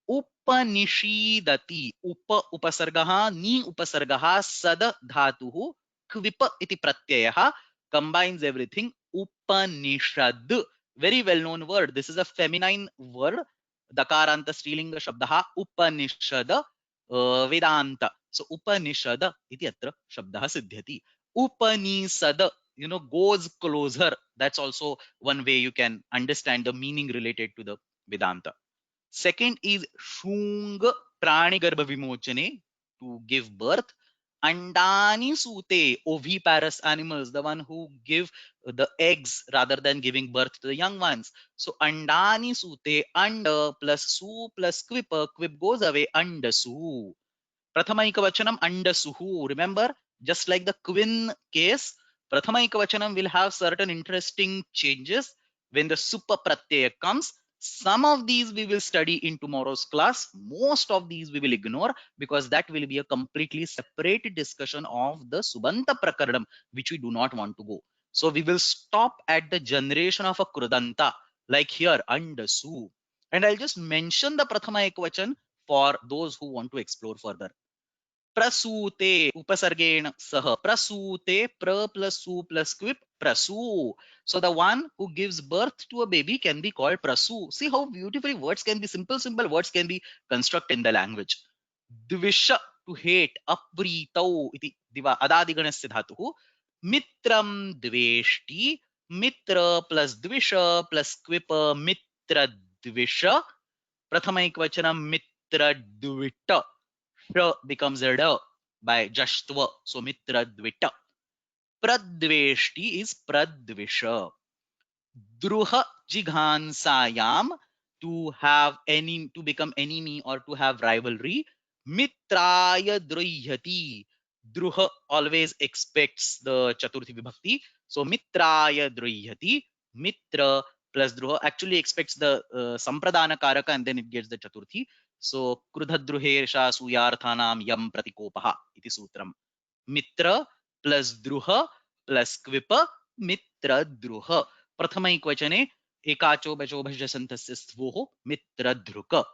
Upanishidati, upasargaha, ni upasargaha, sada dhatuhu, kvipa iti pratyayah, combines everything. Upanishad, very well known word. This is a feminine word. Dakaranta strilinga shabdaha, Upanishad, Vedanta. So Upanishad iti atra shabdaha siddhyati. Upanisad, goes closer. That's also one way you can understand the meaning related to the Vedanta. Second is Shung Pranigarbha Vimochane, to give birth. Andani Sute, oviparous animals, the one who give the eggs rather than giving birth to the young ones. So Andani Sute, Anda plus Su plus Quipa, Quip goes away, Andasu. Prathama Ekavachanam Andasuhu. Remember, just like the Quin case, Prathama Ekavachanam will have certain interesting changes when the super pratyaya comes. Some of these we will study in tomorrow's class. Most of these we will ignore because that will be a completely separate discussion of the Subanta Prakaranam, which we do not want to go. So we will stop at the generation of a Krudanta, like here, Andasu. And I'll just mention the Prathama Ekvachan for those who want to explore further. प्रसूते उपसर्गेण सह प्रसूते प्र plus su plus quip prasu. So the one who gives birth to a baby can be called prasu. See how beautifully words can be simple words can be constructed in the language. Dvisha to hate, apritau iti diva adadiganasya dhatuः. Mitram dveshti, mitra plus dvisha plus quip mitra dvisha. Prathama ekvachanam mitra dvita. Shra becomes a da by jashtva. So mitra dvita. Pradveshti is pradvisha. Druha jighansayam, to have any, to become enemy or to have rivalry. Mitraya druhyati. Druha always expects the chaturthi vibhakti. So mitraya druhyati. Mitra plus druha actually expects the sampradana karaka and then it gets the chaturthi. So krudhadruhesha suyarthanam yam pratikopaha iti sutram. Mitra plus druha plus kvipa mitra druha. प्रथमैकवचने एकाचो बचो भजसन्तस्य स्थोः मित्रधृक.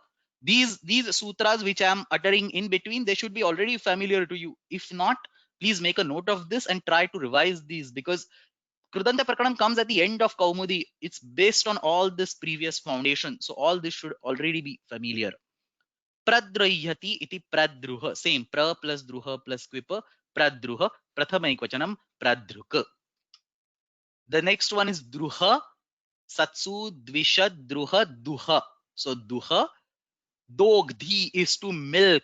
These sutras which I am uttering in between, they should be already familiar to you. If not, please make a note of this and try to revise these, because Krudanta Prakaranam comes at the end of Kaumudi. It's based on all this previous foundation. So all this should already be familiar. Pradruhyati iti pradruha. Same, pra plus druha plus kvipa, pradruha. Prathamaikvachanam pradruk. The next one is druha. Satsu dvisha druha duha. So duha. Dogdhi is to milk.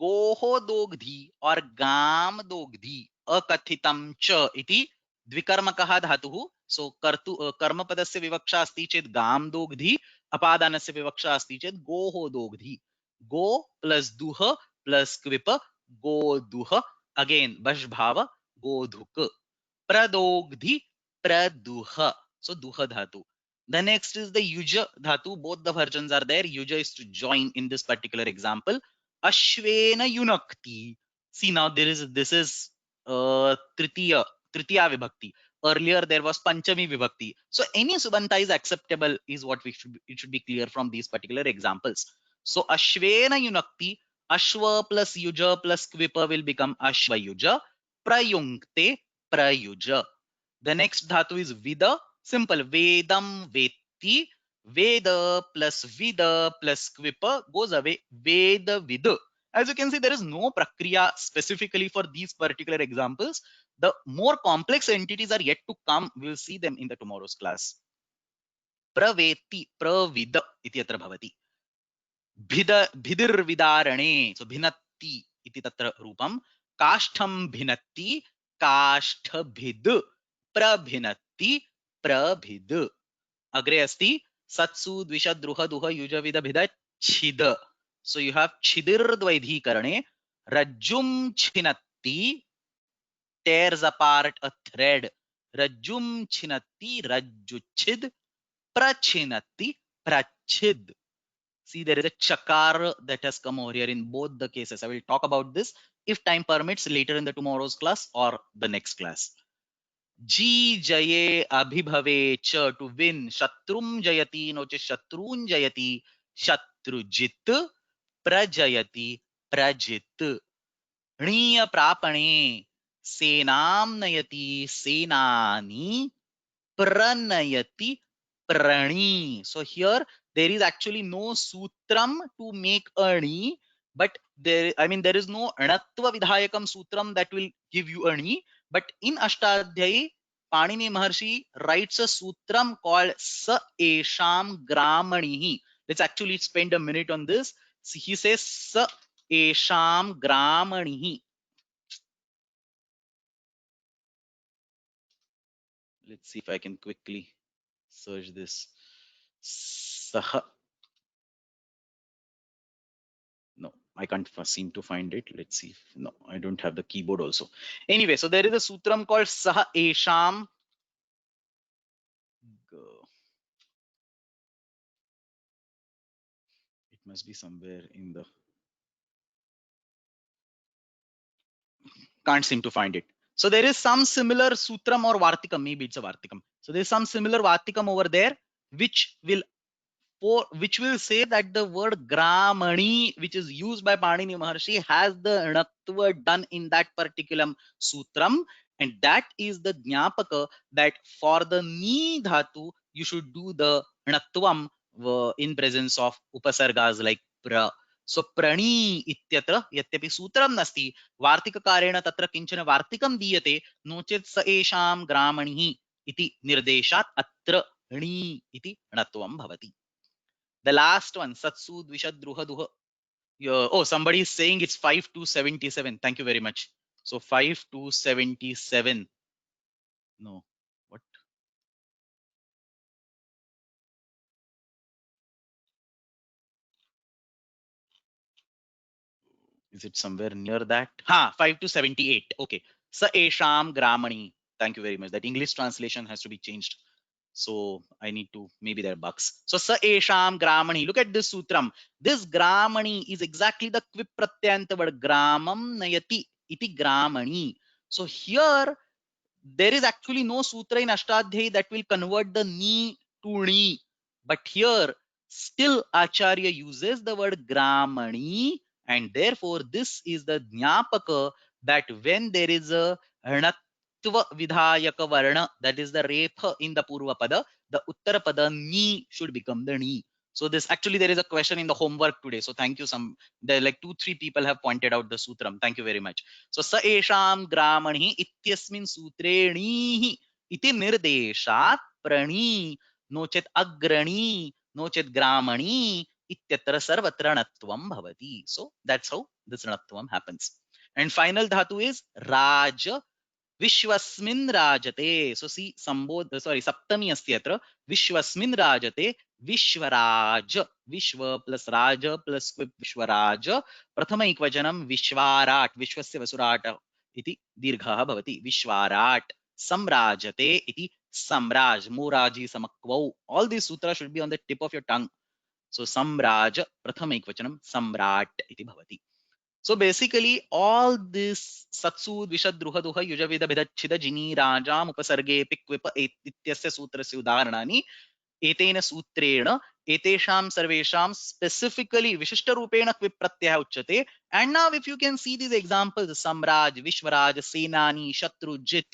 Goho dogdhi or gam dogdhi. Akathitam cha iti द्विकर्मकः धातुः. So कर्मपदस्य विवक्षा अस्ति चेत् गाम दोग्धि, अपादानस्य विवक्षा अस्ति चेत् गोः दोग्धि. Go plus duha plus kvip go duha. Again bash bhava godhuk. Pradogdhi praduha. So duha dhatu. The next is the yuja dhatu. Both the versions are there. Yuja is to join in this particular example. Ashvena yunakti. See now this is tritiya vibhakti. Earlier there was panchami vibhakti. So any subanta is acceptable is what it should be clear from these particular examples. So ashvena yunakti. Ashva plus yuja plus kvipa will become ashva yuja. Prayunkte prayuja. The next dhatu is vida. Simple. Vedam veti. Veda plus vida plus kvipa goes away. Veda vida. As you can see, there is no prakriya specifically for these particular examples. The more complex entities are yet to come. We will see them in the tomorrow's class. Praveti, pravida iti atra bhavati. Bhidir vidarane. So bhinatti iti tatra rupam. Kashtham bhinatti. Kashtha bhid. Prabhinatti. Prabhid. Agre asti. Satsu dvisha druha duha yuja vida bhida chida. So you have chidir dvaidhi karane. Rajjum chinatti. Tears apart a thread. Rajjum chinatti. Rajjuchid. Prachinatti. Prachid. See, there is a chakar that has come over here in both the cases. I will talk about this if time permits later in the tomorrow's class or the next class. Ji jaye abhibhave cha, to win. Shatrum jayati no che shatrun jayati. Shatrujit prajayati prajit. Hniya prapane senam nayati senani pranayati prani. So here there is actually no sutram to make ani, but there is no anatva vidhayakam sutram that will give you ani. But in Ashtadhyayi, Panini Maharshi writes a sutram called Sa Esham Gramanihi. Let's actually spend a minute on this. See, he says Sa Esham Gramanihi. Let's see if I can quickly search this. Saha. No, I can't seem to find it. Let's see. No, I don't have the keyboard also. Anyway, so there is a sutram called Saha Esham. Must be somewhere in the, can't seem to find it. So there is some similar sutram or vartikam, maybe it's a vartikam. So there is some similar vartikam over there, which will which will say that the word gramani, which is used by Panini Maharshi, has the णत्व done in that particular sutram, and that is the jnapaka that for the ni dhatu you should do the णत्वम in presence of upasargas like pra. So prani ityatra यद्यपि सूत्रम नस्ति वार्तिककारेण तत्र किंचन वार्तिकम दीयते no चेत् स एषां ग्रामणिः इति निर्देशात् अत्र णी इति णत्वं भवति. The last one, Satsu Dvishad Druha Duha. Oh, somebody is saying it's 5 to 77. Thank you very much. So 5 to 77. No. What? Is it somewhere near that? Ha, 5 to 78. Okay. Sa Esham Gramani. Thank you very much. That English translation has to be changed. So I need to, maybe there are bugs. So Sa Esham Gramani. Look at this sutram. This Gramani is exactly the quip pratyanta word Gramam Nayati iti Gramani. So here there is actually no sutra in Ashtadhyayi that will convert the ni to ni. But here, still Acharya uses the word gramani, and therefore this is the jnapaka that when there is a hnatva vidhayaka varna, that is the repha in the purva pada, the uttara pada ni should become the ni. So this actually, there is a question in the homework today. So thank you. Some there like 2-3 people have pointed out the sutram. Thank you very much. So स एषां ग्रामणिः इत्यस्मिन् सूत्रे णीः इति निर्देशात् प्ரணी no चेत् अग्रणी no चेत् ग्रामणी इत्यत्र सर्वत्र णत्वं भवति. So that's how this णत्वं happens. And final dhatu is raj. विश्वस्मिन् राजते. So see, sambodh, sorry, saptami asti atra. विश्वस्मिन् राजते. Vishwaraj. विश्व plus raja plus quip Vishwaraj. प्रथम एकवचनं विश्वाराट. विश्वस्य वसुराट इति दीर्घः भवति. विश्वाराट. सम्राजते इति सम्राज. Morarji समक्वौ. All these sutras should be on the tip of your tongue. So samraj pratham ekvachanam samrat iti bhavati. So basically, all this Satsu, Dvishad, Druha, Duha, Yujavida, Bhidachida, Jini, Rajam, Upasarge, Pikvipa, Ityasya Sutrasya Udaharanani, Etena Sutrena, Etesham Sarvesham, specifically Vishishta Rupena Kvip Pratyaya Uchate. And now if you can see these examples, Samraj, Vishwaraj, Senani, Shatrujit,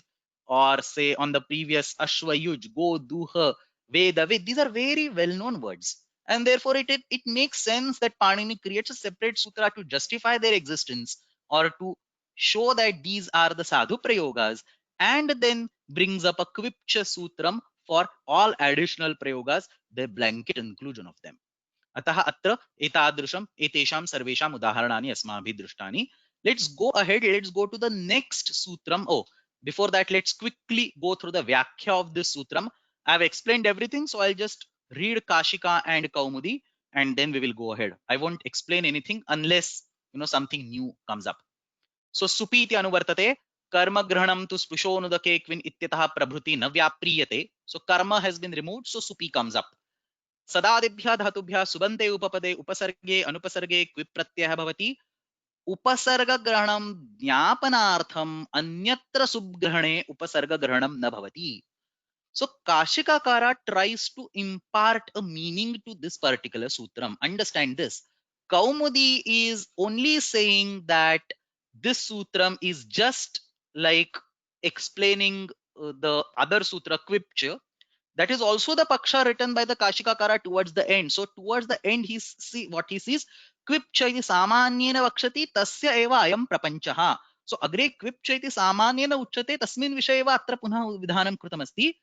or say on the previous Ashwayuj, Go, Duha, Veda, Ved, these are very well-known words. And therefore it makes sense that Panini creates a separate sutra to justify their existence or to show that these are the sadhu prayogas, and then brings up a kvipcha sutram for all additional prayogas, the blanket inclusion of them. अतः अत्र एतादृशम् एतेषां सर्वेषाम् उदाहरणानि अस्माभिः दृष्टानि. Let's go ahead, let's go to the next sutram. Oh, before that, let's quickly go through the vyakhya of this sutram. I have explained everything, so I'll just read Kashika and Kaumudi, and then we will go ahead. I won't explain anything unless something new comes up. So supi iti anuvartate, karma grahanam tu spushonuदके क्विन् इत्यतः प्रभृति न व्याप्रियते. So karma has been removed, so supi comes up. सदादिभ्यः धातुभ्यः सुबन्ते उपपदे उपसर्गे अनुपसर्गे क्विप् प्रत्ययः भवति. उपसर्गग्रहणं ज्ञापनार्थम् अन्यत्र सुब्ग्रहणे उपसर्गग्रहणं न भवति. So Kashikakara tries to impart a meaning to this particular sutram. Understand this. Kaumudi is only saying that this sutram is just like explaining the other sutra Kvipcha. That is also the paksha written by the Kashikakara towards the end. So towards the end, what he sees, Kvipcha iti samanyena vakshati tasya eva ayam prapanchaha. So agre Kvipcha iti samanyena uchyate tasmin vishaye eva atra punah vidhanam kritam asti.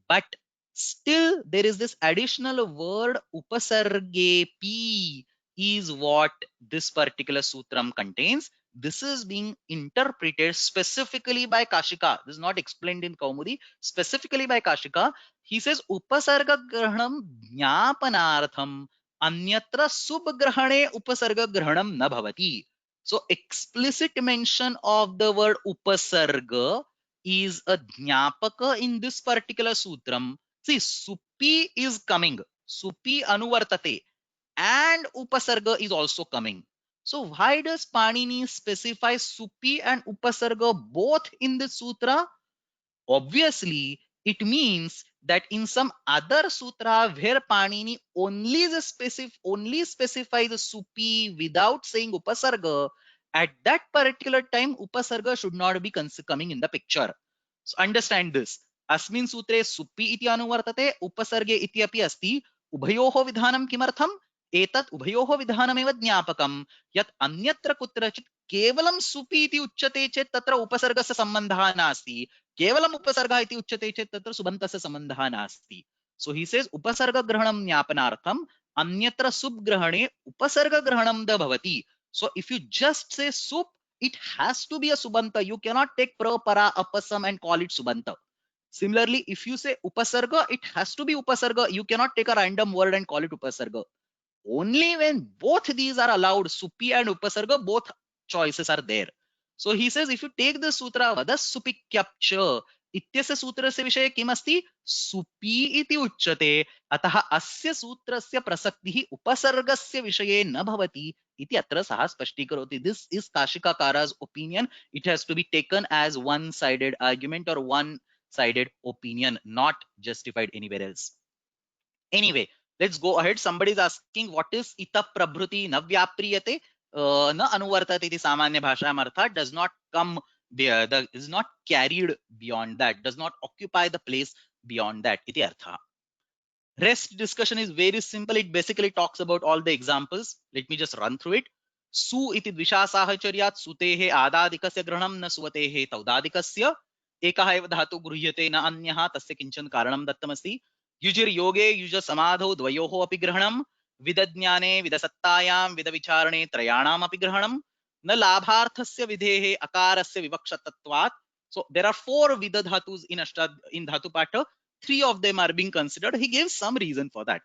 But still there is this additional word upasargepi is what this particular sutram contains. This is being interpreted specifically by Kashika. This is not explained in Kaumudi. Specifically by Kashika, he says upasarga grahanam jnapanartham anyatra subgrahane upasarga grahanam na bhavati. So explicit mention of the word upasarga is a jnapaka in this particular sutram. See, supi is coming. Supi anuvartate. and upasarga is also coming. So why does Panini specify supi and upasarga both in the sutra? Obviously, it means that in some other sutra where Panini only specifies supi without saying upasarga, at that particular time upasarga should not be coming in the picture. So understand this. अस्मिन् सूत्रे सुपि इति अनुवर्तते, उपसर्गे इति अपि अस्ति. उभयोः विधानं किमर्थम्? एतत् उभयोः विधानमेव ज्ञापकं यत् अन्यत्र कुत्रचित् केवलं सुपि इति उच्यते चेत् तत्र उपसर्गस्य सम्बन्धः नास्ति. केवलम् उपसर्गः इति उच्यते चेत् तत्र सुबन्तस्य सम्बन्धः नास्ति. So he says उपसर्ग ग्रहणं ज्ञापनार्थम् अन्यत्र सुप् ग्रहणे उपसर्ग ग्रहणं द भवति. So if you just say sup, it has to be a subanta. You cannot take pra, para, apasam and call it subanta. Similarly, if you say upasarga, it has to be upasarga. You cannot take a random word and call it upasarga. Only when both these are allowed, supi and upasarga, both choices are there. So he says, if you take the sutra, vadas supikyapcha, इत्यस्य सूत्रस्य विषये किमस्ति? सुपि इति उच्यते, अतः अस्य सूत्रस्य प्रसक्तिः उपसर्गस्य विषये न भवति इति अत्र सः स्पष्टीकरोति. This is Kashikakara's opinion. It has to be taken as one-sided argument or one-sided opinion, not justified anywhere else. Anyway, let's go ahead. Somebody is asking, what is ita prabhuti na vyapriyate na anuvartate iti samanya bhashayam arthat, does not come there, is not carried beyond that, does not occupy the place beyond that iti artha. Rest discussion is very simple. It basically talks about all the examples. Let me just run through it. Su iti dvishasahacharyat sutehe adadikasya granam na suvatehe taudadikasya ekah eva dhatu gruhyate na anyah tasya kinchan karanam dattamasti. युजिर योगे use समाधौ द्वयोः अपि ग्रहणं, विदज्ञाने विदसत्तायां विदविचारणे त्रयाणाम् अपि ग्रहणं, न लाभार्थस्य विधेः अकारस्य विवक्षतत्वात्. So there are 4 vida dhatus in dhatu patha. 3 of them are being considered. He gives some reason for that,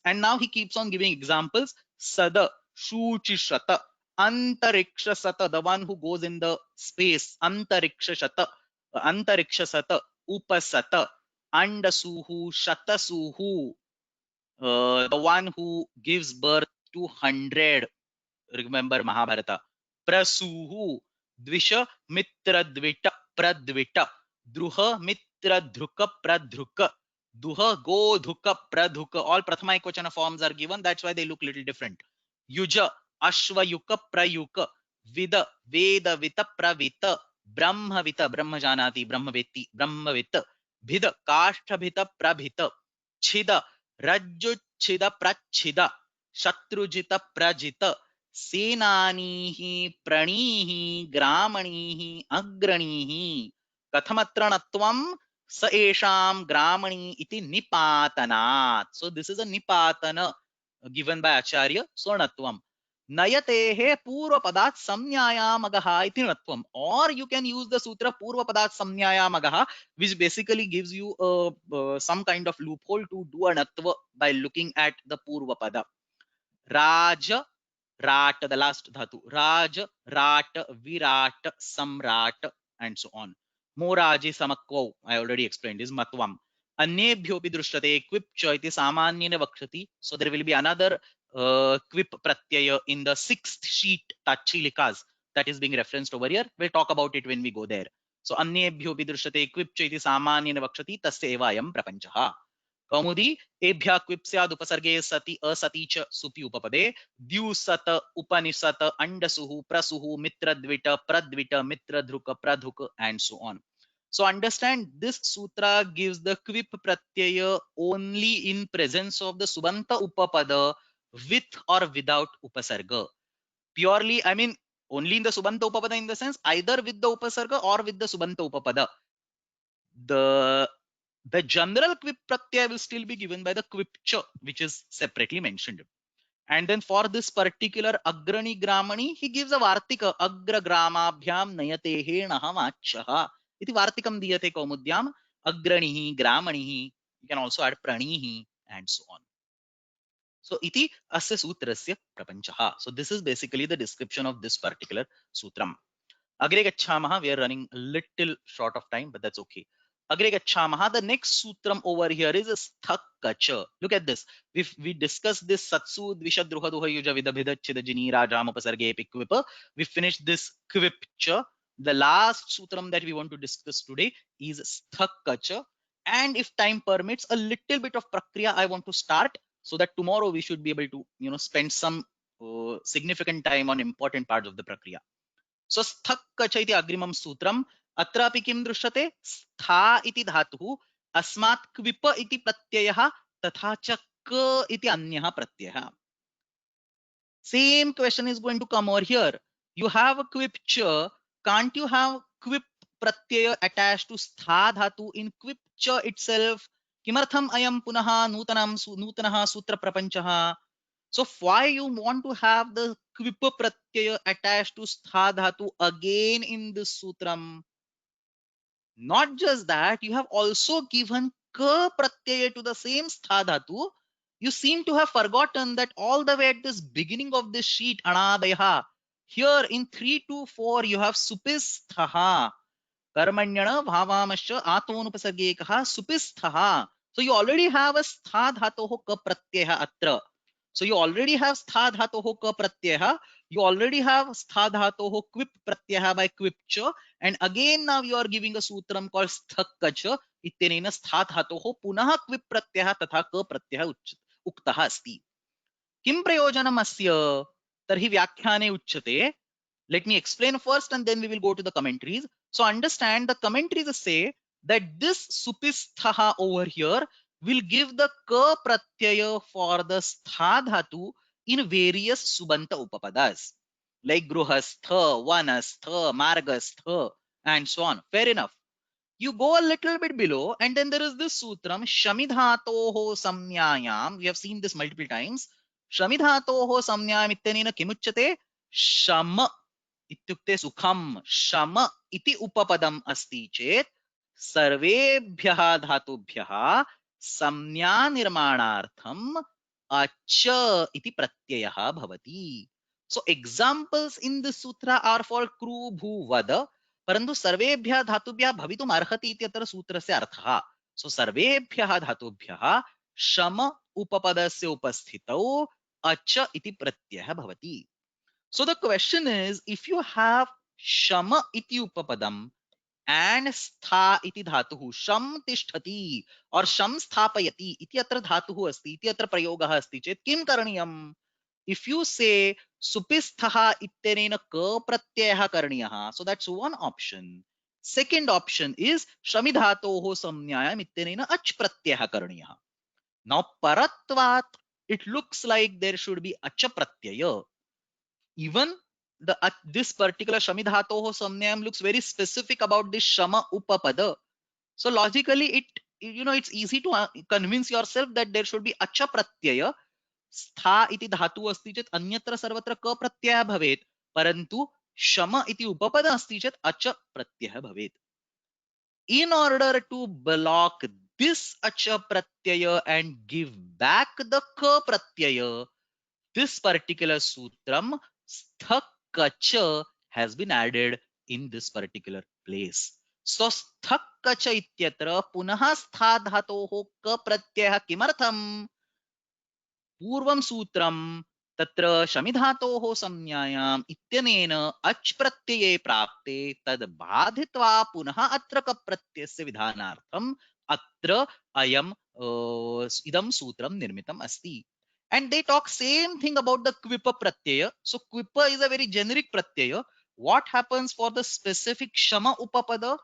and now he keeps on giving examples. Sada, shuchishata, antarikshasata, the one who goes in the space, antarikshasata, antarikshasata, upasata, Andasuhu, Shatasuhu, the one who gives birth to 100. Remember Mahabharata. Prasuhu, Dvisha, Mitra, Dvita, Pradvita, Druha, Mitra, Dhruka, Pradhruka, Duha, Go, Dhuka, Pradhuka. All Prathama Ekvachana forms are given. That's why they look a little different. Yuja, Ashvayuka, Prayuka, Vida, Veda, Vita, Pravita, Brahma Vita, Brahma Janati, Brahma Veti, Brahma Vita. भिद काष्ठभित प्रभित छिद रज्जुच्छिद प्रच्छिद Shatrujit Prajit सेनानीः प्रणीः ग्रामणीः अग्रणीः कथमत्र नत्वं स एषां ग्रामणी इति निपातनात्. So this is a nipatana given by Acharya. So natvam नयतेहे पूर्वपदात् संज्ञायामगः इति नत्वम्. Or you can use the sutra पूर्वपदात् संज्ञायामगः, which basically gives you some kind of loophole to do a natva by looking at the purvapada. Raj, rat, the last dhatu. Raj, rat, virat, samrat, and so on. Moraji samakvo, I already explained, is matvam. Anyebhyopi drushyate quip cha iti samanyena vakshati. So there will be another quip pratyaya in the 6th sheet tachilikas that is being referenced over here. We'll talk about it when we go there. So anyebhyopi drushyate quip cha iti samanyena vakshati tasya eva ayam prapanchaha. कौमुदी एभ्यः क्विप स्याद् उपसर्गे सति असति च सुपि उपपदे द्युसत उपनिषत अंडसुः प्रसुः मित्रद्विट प्रद्विट मित्रधृक प्रधुक and so on. So understand, this sutra gives the quip pratyaya only in presence of the subanta upapada with or without upasarga. Purely, I mean, only in the subanta upapada in the sense either with the upasarga or with the subanta upapada. The general quip pratyaya will still be given by the quip cha, which is separately mentioned. And then for this particular agrani gramani, he gives a vartika, agra gramabhyam nayatehe nahamachaha. Iti vartikam diyate kaumudyam, agranihi, gramanihi. You can also add pranihi and so on. So iti asya sutrasya prapanchaha. So this is basically the description of this particular sutram. Agre gacchamaha, we are running a little short of time, but that's okay. Agre gacchamaha. The next sutram over here is sthakkacha. Look at this. We discussed this satsu dvishadruha duha yuja vidabhidachida jini rajam upasarge epiquipa. We finished this quipcha. The last sutram that we want to discuss today is sthakkacha. And if time permits, a little bit of prakriya I want to start, so that tomorrow we should be able to spend some significant time on important parts of the prakriya. So स्थक्कच इति अग्रिमं सूत्रम्. अत्रापि किं दृश्यते? स्था इति धातुः अस्मात् क्विप इति प्रत्ययः तथा च क इति अन्यः प्रत्ययः. Same question is going to come over here. You have a quip cha. Can't you have quip pratyaya attached to stha dhatu in quip cha itself? Kimartham ayam punaha nutanah sutra prapanchaha. So why you want to have the kvipa pratyaya attached to stha dhatu again in this sutram? Not just that, you have also given ka pratyaya to the same stha dhatu. You seem to have forgotten that all the way at this beginning of this sheet, anadaya, here in 3 to 4, you have supisthaha. Karmanyana bhavamasya atonupasargekaha supisthaha. So you already have a stha dhatoho ka pratyaya atra. So you already have stha dhatoho ka pratyaya. You already have stha dhatoho quip pratyaya by quipcha. And again now you are giving a sutram called sthakkacha. Ittenena stha dhatoho punaha quip pratyaya tatha ka pratyaya uktaha asti. Kim prayojanam asya? Tarhi vyakhyane uchyate. Let me explain first and then we will go to the commentaries. So understand, the commentaries say that this supisthaha over here will give the ka pratyaya for the stha dhatu in various subanta upapadas like gruhastha, vanastha, margastha and so on. Fair enough. You go a little bit below and then there is this sutram shamidhatoho samnyayam. We have seen this multiple times. Shamidhatoho samnyayam ittenena kimuchyate? Shama इत्युक्ते सुखम शम इति उपपदम अस्ति चेत सर्वेभ्यः धातुभ्यः संज्ञा निर्माणार्थम अच इति प्रत्ययः भवति. So examples in this sutra are for kru bhu vada, परंतु सर्वेभ्यः धातुभ्यः भवितुम् अर्हति इत्यत्र सूत्रस्य अर्थः. So सर्वेभ्यः धातुभ्यः शम उपपदस्य उपस्थितौ अच इति प्रत्ययः भवति. So the question is, if you have shama iti upapadam and stha iti dhatuhu, sham tishtati or sham sthapayati iti atra dhatuhu asti, iti atra prayogah asti chet kim karaniyam? If you say supisthaha ittenena ka pratyayah karaniyah, so that's one option. Second option is shamidhatoho samnyayam ittenena ach pratyayah karaniyah. Now paratvat, it looks like there should be acha pratyaya. Even this particular shamidhatoho samnyam looks very specific about this shama upapada. So logically it's easy to convince yourself that there should be acha pratyaya. Stha iti dhatu asti chet anyatra sarvatra ka pratyaya bhavet, parantu shama iti upapada asti chet acha pratyaya bhavet. In order to block this acha pratyaya and give back the ka pratyaya, this particular sutram sthakkacha has been added in this particular place. So sthakkacha ityatra punaha stha dhatoho ka pratyayah kimartham? पूर्वं सूत्रं तत्र शमिधातोः संज्ञायाम् इत्यनेन अच् प्रत्यये प्राप्ते तद् बाधित्वा पुनः अत्र कप् प्रत्ययस्य विधानार्थम् अत्र अयम् इदं सूत्रं निर्मितम् अस्ति. And they talk same thing about the kvipa pratyaya. So kvipa is a very generic pratyaya. What happens for the specific shama upapada?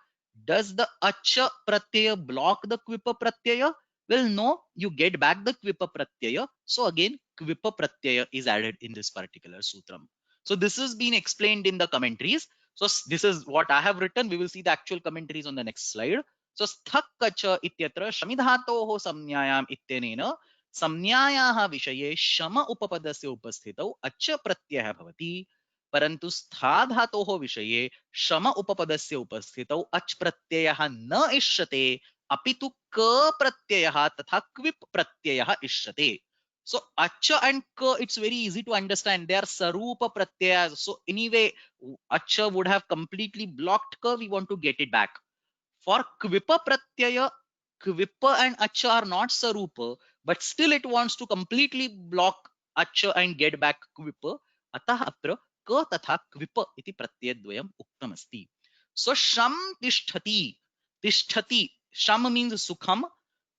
Does the acha pratyaya block the kvipa pratyaya? Well, no, you get back the kvipa pratyaya. So again, kvipa pratyaya is added in this particular sutram. So this has been explained in the commentaries. So this is what I have written. We will see the actual commentaries on the next slide. So sthakkacha ityatra shamidhatoho samnyayam ittenena संज्ञायाः विषये शम उपपदस्य उपस्थितौ अच प्रत्ययः भवति, परन्तु स्था धातोः विषये शम उपपदस्य उपस्थितौ अच प्रत्ययः न इष्यते, अपि तु क प्रत्ययः तथा क्विप प्रत्ययः इष्यते. So acha and ka, it's very easy to understand. They are sarupa pratyayas. So anyway, acha would have completely blocked ka. We want to get it back. For kvipa pratyaya, kvipa and acha are not sarupa, but still it wants to completely block acha and get back kvipa. Atah atra ka tatha kvipa iti pratyayadvayam uktamasti. So sham tisthati, tisthati, sham means sukham,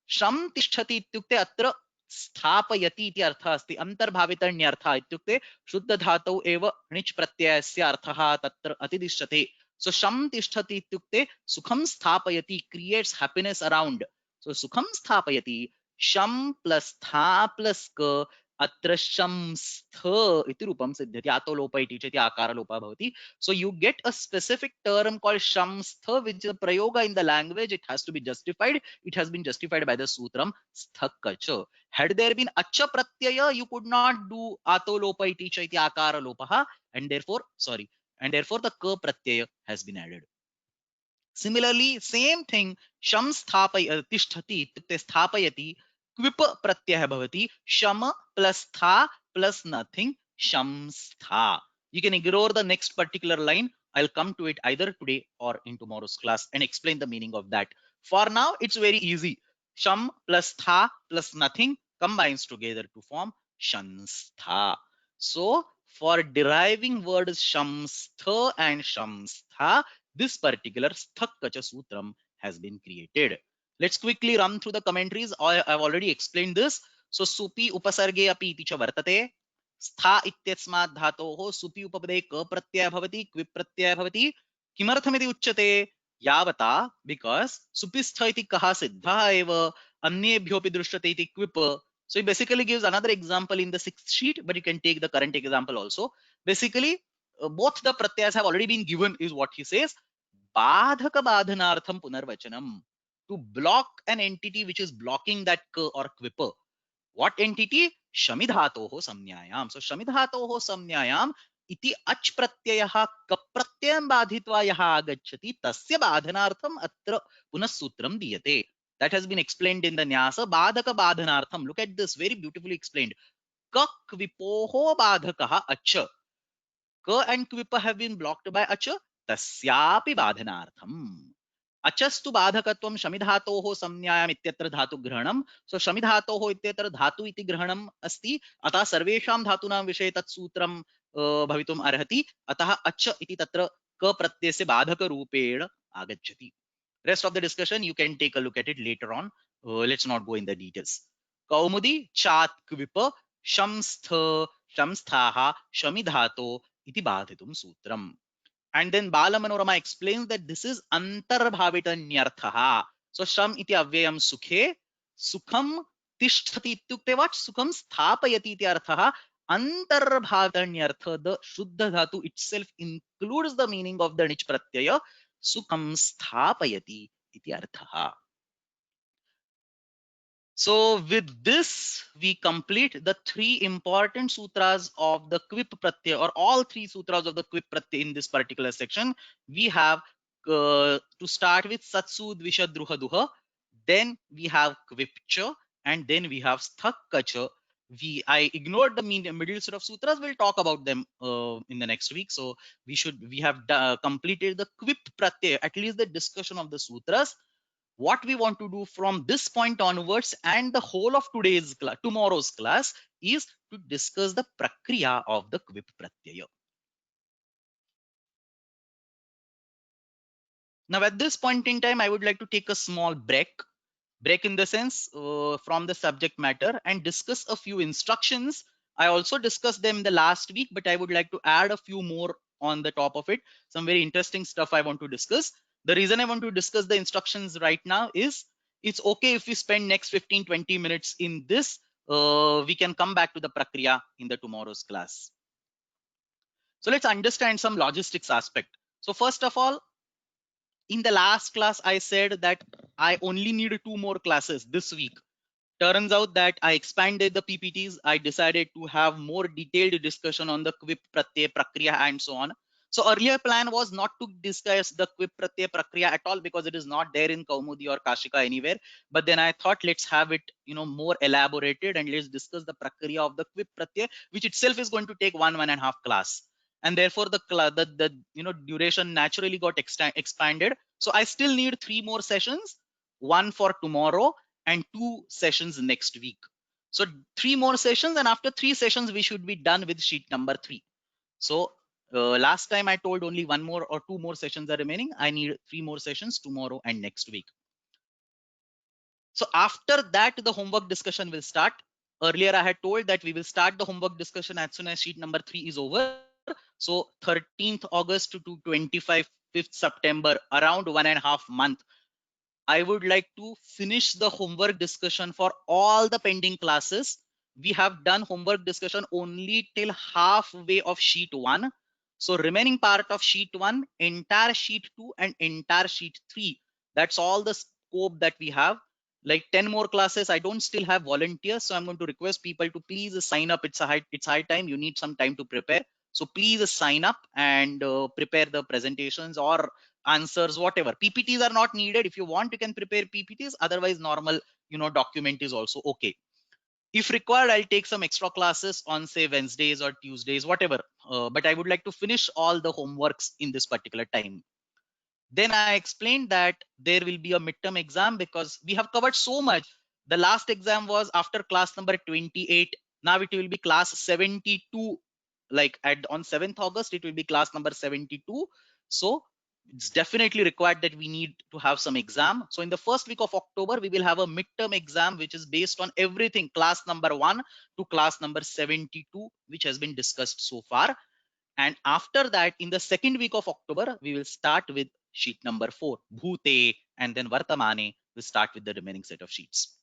sham tisthati इत्युक्ते अत्र स्थापयति इति अर्थः अस्ति. अन्तर्भावितण्यर्थः इत्युक्ते शुद्ध धातौ एव णिच् प्रत्ययस्य अर्थः तत्र अतिदिश्यते. So sham tisthati इत्युक्ते सुखम स्थापयति, creates happiness around. So sukham स्थापयति, sham plus tha plus ka, अत्र शम स्थ इति रूपं सिद्ध्यति. आतो लोप इति चेति आकार लोपः भवति. So you get a specific term called sham stha, which is a prayoga in the language. It has to be justified. It has been justified by the sutram sthakacha. Had there been acha pratyaya, you could not do ato lopa iti cheti akara lopah, and therefore the ka pratyaya has been added. Similarly, same thing, sham tishtati ityukte sthapayati, kvip pratyaya bhavati, sham plus tha plus nothing, sham stha. You can ignore the next particular line. I'll come to it either today or in tomorrow's class and explain the meaning of that. For now, it's very easy. Sham plus tha plus nothing combines together to form shanstha. So, for deriving words shamstha and shamstha, this particular sthakkacha sutram has been created. Let's quickly run through the commentaries. I've already explained this. So, supi upasarge api iti cha vartate. Stha ityasmat dhatoho supi upapade ka pratyaya bhavati, kvip pratyaya bhavati. Kimarthamiti uchyate? Yavata, because supistha iti kaha siddha eva anyebhyopi drishyate iti kvip. So he basically gives another example in the 6th sheet, but you can take the current example also. Basically, both the pratyas have already been given, is what he says. Badhaka badhanartham punarvachanam. To block an entity which is blocking that k or kvip. What entity? Shamidhatoho samnyayam. So Shamidhatoho samnyayam iti ach pratyayah kap pratyayam badhitva yaha agacchati tasya badhanartham atra punasutram diyate. That has been explained in the Nyasa. Badhaka badhanartham. Look at this, very beautifully explained. Ka kvipoho badhakaha acha. Ka and kvipa have been blocked by acha. Tasyapi badhanartham. अचस्तु बाधकत्वं शमिधातोः संज्ञायाम् इत्यत्र धातु ग्रहणं. सो शमिधातोः इत्यत्र धातु इति ग्रहणम् अस्ति. अतः सर्वेषां धातूनां विषये तत् सूत्रं भवितुम् अर्हति. अतः अच इति तत्र क प्रत्ययस्य बाधकरूपेण आगच्छति. Rest of the discussion you can take a look at it later on. Let's not go in the details. Kaumudi chat kvipa shamstha shamsthaha shamidhato iti badhitum sutram. And then Bala Manorama explains that this is antarbhavitanyarthaha. So sham iti avyayam sukhe, sukham tishtati ityukte what? Sukham sthapayati iti arthaha. Antarbhavitanyartha, the shuddha dhatu itself includes the meaning of the nich pratyaya. Sukham sthapayati iti arthaha. So with this, we complete the 3 important sutras of the Kvip Pratyaya, or all 3 sutras of the Kvip Pratyaya in this particular section. We have to start with Satsu Dvisha Druha Duha, then we have Kvipcha, and then we have Sthakkacha. I ignored the middle set of sutras. We'll talk about them in the next week. So we have completed the Kvip Pratyaya, at least the discussion of the sutras. What we want to do from this point onwards and the whole of tomorrow's class is to discuss the prakriya of the Kvip Pratyaya. Now at this point in time, I would like to take a small break in the sense from the subject matter and discuss a few instructions. I also discussed them the last week, but I would like to add a few more on the top of it. Some very interesting stuff I want to discuss. The reason I want to discuss the instructions right now is it's okay if we spend next 15-20 minutes in this. We can come back to the prakriya in the tomorrow's class. So let's understand some logistics aspect. So first of all, in the last class, I said that I only need 2 more classes this week. Turns out that I expanded the PPTs. I decided to have more detailed discussion on the Kvip Pratyaya Prakriya and so on. So earlier plan was not to discuss the Kvip Pratyaya Prakriya at all because it is not there in Kaumudi or Kashika anywhere. But then I thought let's have it, more elaborated and let's discuss the Prakriya of the Kvip Pratyaya, which itself is going to take 1.5 class. and therefore the duration naturally got expanded. So I still need 3 more sessions, one for tomorrow and 2 sessions next week. So 3 more sessions, and after 3 sessions we should be done with sheet number 3. So last time I told only 1 more or 2 more sessions are remaining. I need 3 more sessions tomorrow and next week. So after that, the homework discussion will start. Earlier, I had told that we will start the homework discussion as soon as sheet number 3 is over. So 13th August to 5th September, around 1.5 months, I would like to finish the homework discussion for all the pending classes. We have done homework discussion only till halfway of sheet 1. So remaining part of sheet 1, entire sheet 2 and entire sheet 3. That's all the scope that we have. Like 10 more classes, I don't still have volunteers. So I'm going to request people to please sign up. It's high time. You need some time to prepare. So please sign up and prepare the presentations or answers, whatever. PPTs are not needed. If you want, you can prepare PPTs. Otherwise, normal, document is also okay. If required, I'll take some extra classes on say Wednesdays or Tuesdays, whatever. But I would like to finish all the homeworks in this particular time. Then I explained that there will be a midterm exam because we have covered so much. The last exam was after class number 28. Now it will be class 72. Like on 7th August, it will be class number 72. So it's definitely required that we need to have some exam. So in the first week of October, we will have a midterm exam, which is based on everything, class number 1 to class number 72, which has been discussed so far. And after that, in the second week of October, we will start with sheet number 4, Bhute, and then Vartamane. We'll start with the remaining set of sheets.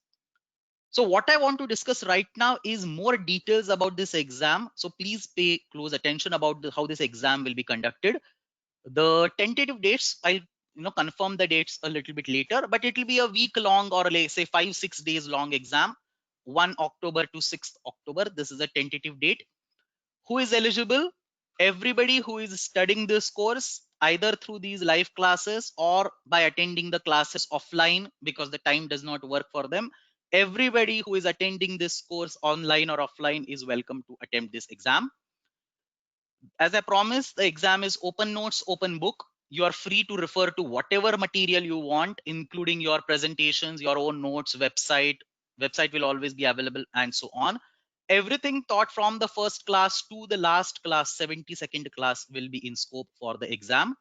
So what I want to discuss right now is more details about this exam. So please pay close attention about how this exam will be conducted. The tentative dates, I'll confirm the dates a little bit later, but it will be a week long, or let's say 5-6 days long exam, 1 October to 6th October. This is a tentative date. Who is eligible? Everybody who is studying this course, either through these live classes or by attending the classes offline, because the time does not work for them. Everybody who is attending this course online or offline is welcome to attempt this exam. As I promised, the exam is open notes, open book. You are free to refer to whatever material you want, including your presentations, your own notes, website will always be available, and so on. Everything taught from the first class to the last class, 72nd class, will be in scope for the exam.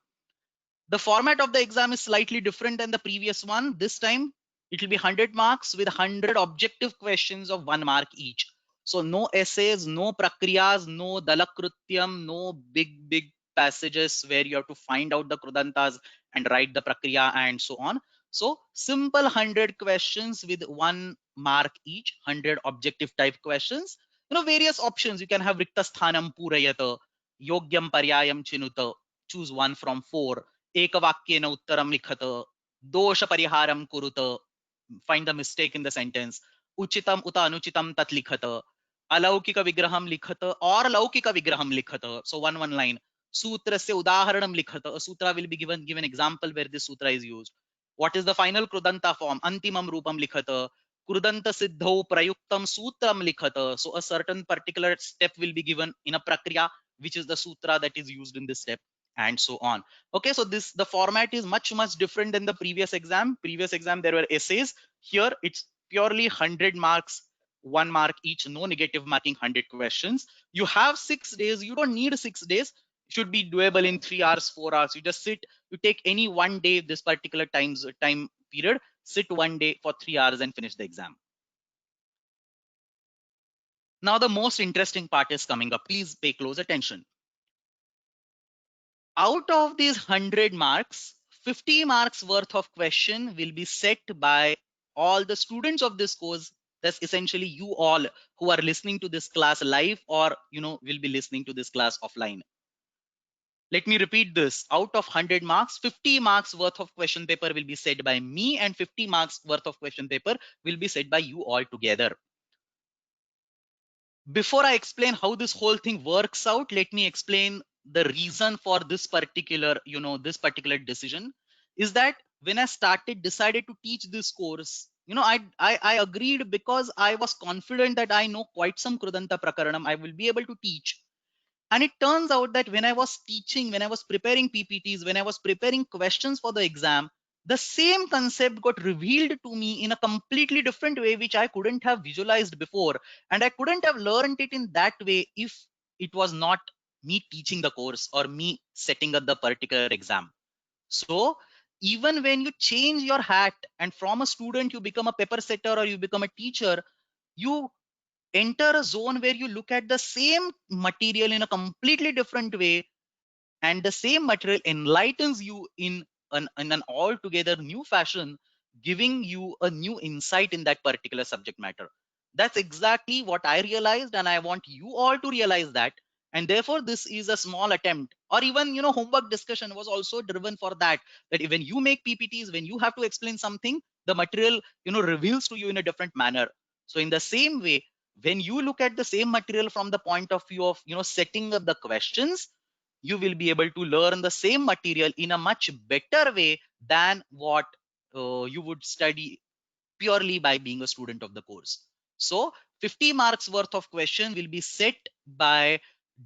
The format of the exam is slightly different than the previous one. This time it will be 100 marks with 100 objective questions of 1 mark each. So no essays, no prakriyas, no dalakrutyam, no big passages where you have to find out the krudantas and write the prakriya and so on. So simple 100 questions with 1 mark each, 100 objective type questions. Various options. You can have riktasthanam purayata, yogyam paryayam chinuta, choose one from 4. एकवाक्येन उत्तरं लिखत, दोष परिहारं कुरुत, find the mistake in the sentence, उचितम उत अनुचितम तत् लिखत, अलौकिक विग्रहं लिखत और लौकिक विग्रहं लिखत. So one line. सूत्रस्य उदाहरणं लिखत. A sutra will be given example where this sutra is used. What is the final krudanta form? अंतिमं रूपं लिखत. krudanta siddhau prayuktam sutram likhata. So a certain particular step will be given in a prakriya, which is the sutra that is used in this step, and so on. Okay, so the format is much different than the previous exam. Previous exam there were essays. Here it's purely 100 marks, 1 mark each, no negative marking, 100 questions. You have 6 days. You don't need 6 days. Should be doable in 3 hours, 4 hours. You just sit, you take any one day, this particular time period, sit one day for 3 hours and finish the exam. Now the most interesting part is coming up. Please pay close attention. Out of these 100 marks, 50 marks worth of question will be set by all the students of this course. That's essentially you all who are listening to this class live, or will be listening to this class offline. Let me repeat this. Out of 100 marks, 50 marks worth of question paper will be set by me, and 50 marks worth of question paper will be set by you all together. Before I explain how this whole thing works out, let me explain the reason for this particular, decision. Is that when I decided to teach this course, I agreed because I was confident that I know quite some Krudanta Prakaranam I will be able to teach. And it turns out that when I was teaching, when I was preparing PPTs, when I was preparing questions for the exam, the same concept got revealed to me in a completely different way, which I couldn't have visualized before. And I couldn't have learned it in that way if it was not me teaching the course or me setting up the particular exam. So even when you change your hat and from a student you become a paper setter or you become a teacher, you enter a zone where you look at the same material in a completely different way, and the same material enlightens you in an altogether new fashion, giving you a new insight in that particular subject matter. That's exactly what I realized, and I want you all to realize that. And therefore this is a small attempt, or even homework discussion was also driven for that, that when you make PPTs, when you have to explain something, the material reveals to you in a different manner. So in the same way, when you look at the same material from the point of view of setting up the questions, you will be able to learn the same material in a much better way than what you would study purely by being a student of the course. So 50 marks worth of question will be set by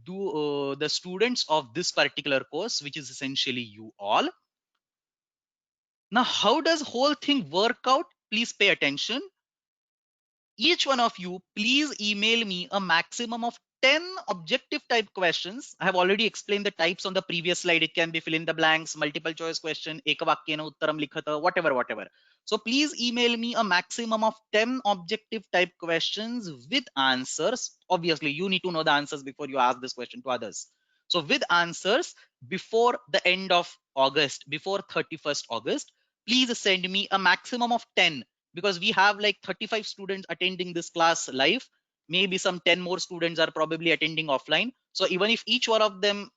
the students of this particular course, which is essentially you all. Now, how does whole thing work out? Please pay attention. Each one of you, please email me a maximum of 10 objective type questions. I have already explained the types on the previous slide. It can be fill in the blanks, multiple choice question, ekavakyena uttaram likhata, whatever. So please email me a maximum of 10 objective type questions with answers. Obviously, you need to know the answers before you ask this question to others. So with answers before the end of August, before 31st August, please send me a maximum of 10, because we have like 35 students attending this class live. Maybe some 10 more students are probably attending offline. So even if each one of them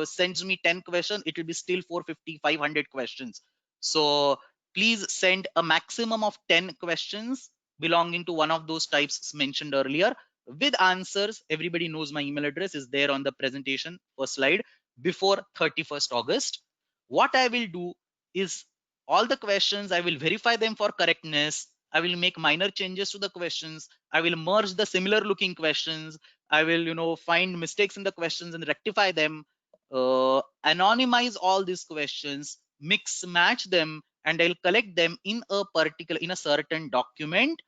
sends me 10 questions, it will be still 450 500 questions. So please send a maximum of 10 questions belonging to one of those types mentioned earlier with answers. Everybody knows my email address is there on the presentation first slide, before 31st August. What I will do is, all the questions, I will verify them for correctness. I will make minor changes to the questions. I will merge the similar looking questions. I will find mistakes in the questions and rectify them, anonymize all these questions, mix match them, and I'll collect them in a certain document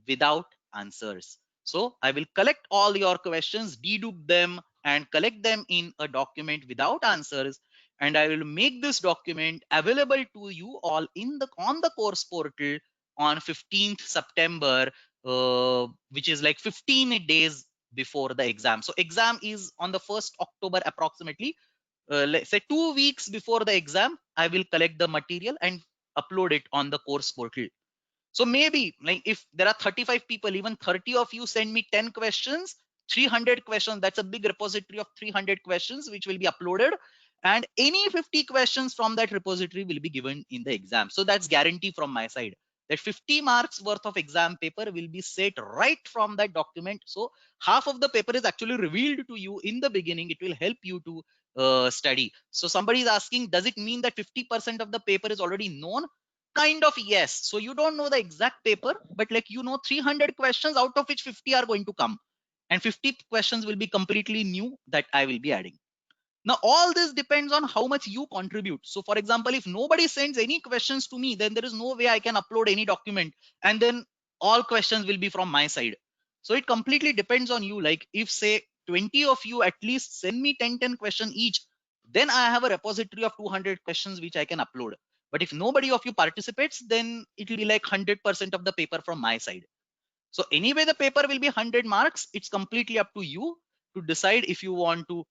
without answers. So I will collect all your questions, dedupe them, and collect them in a document without answers, and I will make this document available to you all on the course portal on 15th September, which is like 15 days before the exam. So exam is on the 1st October approximately. Let's say 2 weeks before the exam, I will collect the material and upload it on the course portal. So maybe like if there are 35 people, even 30 of you send me 10 questions, 300 questions, that's a big repository of 300 questions, which will be uploaded. And any 50 questions from that repository will be given in the exam. So that's guarantee from my side that 50 marks worth of exam paper will be set right from that document. So half of the paper is actually revealed to you in the beginning. It will help you to study. So somebody is asking, does it mean that 50% of the paper is already known? Kind of, yes. So you don't know the exact paper, but like 300 questions, out of which 50 are going to come, and 50 questions will be completely new that I will be adding. Now all this depends on how much you contribute. So for example, if nobody sends any questions to me, then there is no way I can upload any document, and then all questions will be from my side. So it completely depends on you. Like if say 20 of you at least send me 10 questions each, then I have a repository of 200 questions which I can upload. But if nobody of you participates, then it will be like 100% of the paper from my side. So anyway, the paper will be 100 marks. It's completely up to you to decide if you want to,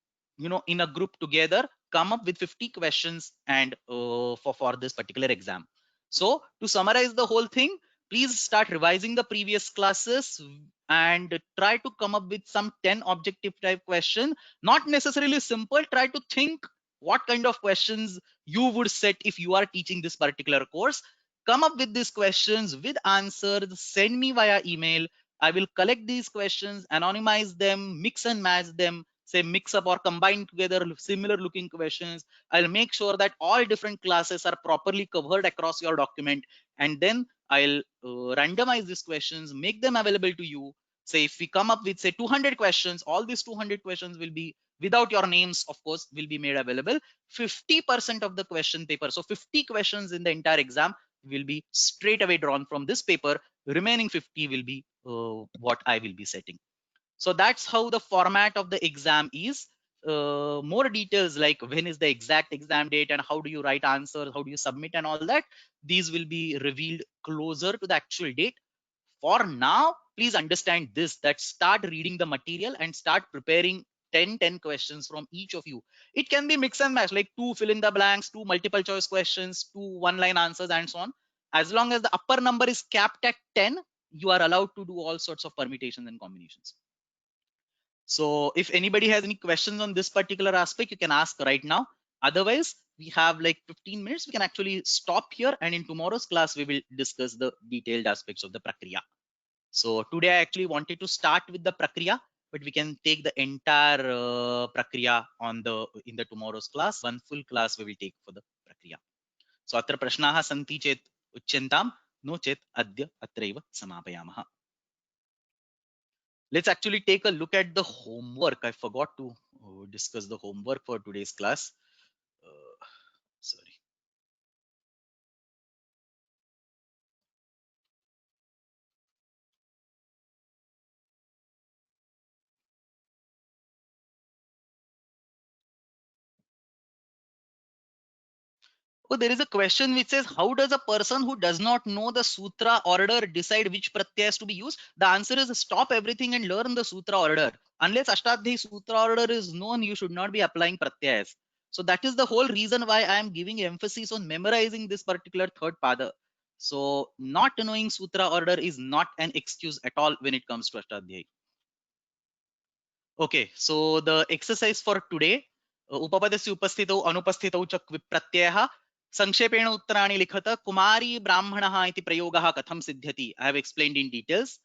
in a group together, come up with 50 questions and for this particular exam. So to summarize the whole thing, please start revising the previous classes and try to come up with some 10 objective type question. Not necessarily simple. Try to think what kind of questions you would set if you are teaching this particular course. Come up with these questions with answers, send me via email. I will collect these questions, anonymize them, mix and match them, say mix up or combine together similar looking questions. I'll make sure that all different classes are properly covered across your document, and then I'll randomize these questions, make them available to you. Say if we come up with say 200 questions, all these 200 questions will be without your names, of course, will be made available. 50% of the question paper, so 50 questions in the entire exam will be straight away drawn from this paper. Remaining 50 will be what I will be setting. So that's how the format of the exam is. More details like when is the exact exam date and how do you write answers, how do you submit and all that, these will be revealed closer to the actual date. For now, please understand this, that start reading the material and start preparing 10 questions from each of you. It can be mix and match, like 2 fill in the blanks, 2 multiple choice questions, 2 one-line answers, and so on. As long as the upper number is capped at 10, you are allowed to do all sorts of permutations and combinations. So if anybody has any questions on this particular aspect, you can ask right now. Otherwise, we have like 15 minutes. We can actually stop here, and in tomorrow's class, we will discuss the detailed aspects of the Prakriya. So today I actually wanted to start with the Prakriya, but we can take the entire Prakriya in the tomorrow's class. One full class we will take for the Prakriya. So atra prashnaha santi chet uchyantam, no chet adya atraiva samapayamah. Let's actually take a look at the homework. I forgot to discuss the homework for today's class. Sorry. Oh, there is a question which says, how does a person who does not know the sutra order decide which pratyas to be used? The answer is stop everything and learn the sutra order. Unless Ashtadhyayi sutra order is known, you should not be applying pratyas. So that is the whole reason why I am giving emphasis on memorizing this particular third pada. So not knowing sutra order is not an excuse at all when it comes to Ashtadhyayi. Okay, so the exercise for today, उपपदस्य उपस्थितौ अनुपस्थितौ च प्रत्ययः संक्षेपेण उत्तराणि लिखत. कुमारी ब्राह्मणः इति प्रयोगः कथं सिद्ध्यति? I have explained in details.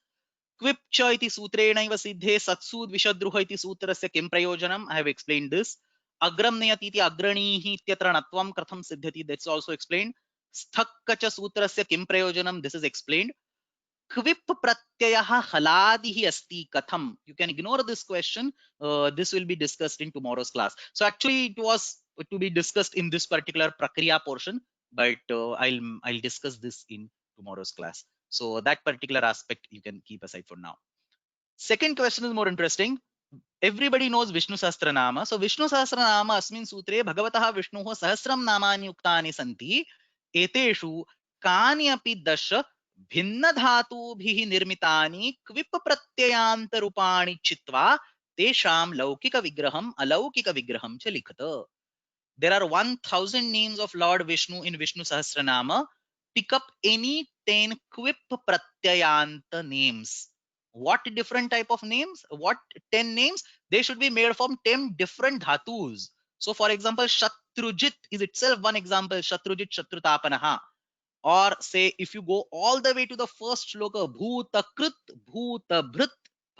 क्विप् च इति सूत्रेणैव सिद्धे सत्सु द्विषद्रुह इति सूत्रस्य किं प्रयोजनम्? I have explained this. अग्रं नयति इति अग्रणीः इत्यत्र णत्वं कथं सिद्ध्यति? That's also explained. स्थक् च सूत्रस्य किं प्रयोजनम्? This is explained. क्विप प्रत्ययः हलादिः अस्ति कथम? You can ignore this question. This will be discussed in tomorrow's class. So actually it was to be discussed in this particular prakriya portion, but I'll discuss this in tomorrow's class. So that particular aspect you can keep aside for now. Second question is more interesting. Everybody knows Vishnu Sahasranama. So Vishnu Sahasranama asmin sutre bhagavataha Vishnuho sahasram namani uktani santi. एतेषु कानि अपि दश भिन्न धातुभिः निर्मितानि क्विप प्रत्ययान्त रूपाणि चित्वा तेषां लौकिक विग्रहम् अलौकिक विग्रहं च लिखत. There are 1000 names of Lord Vishnu in Vishnu Sahasranama. Pick up any 10 quip pratyayanta names. What different type of names? What 10 names? They should be made from 10 different dhatus. So for example, Shatrujit is itself one example. Shatrujit Shatrutapanaha. Or say if you go all the way to the first shloka, Bhutakrit Bhutabhrit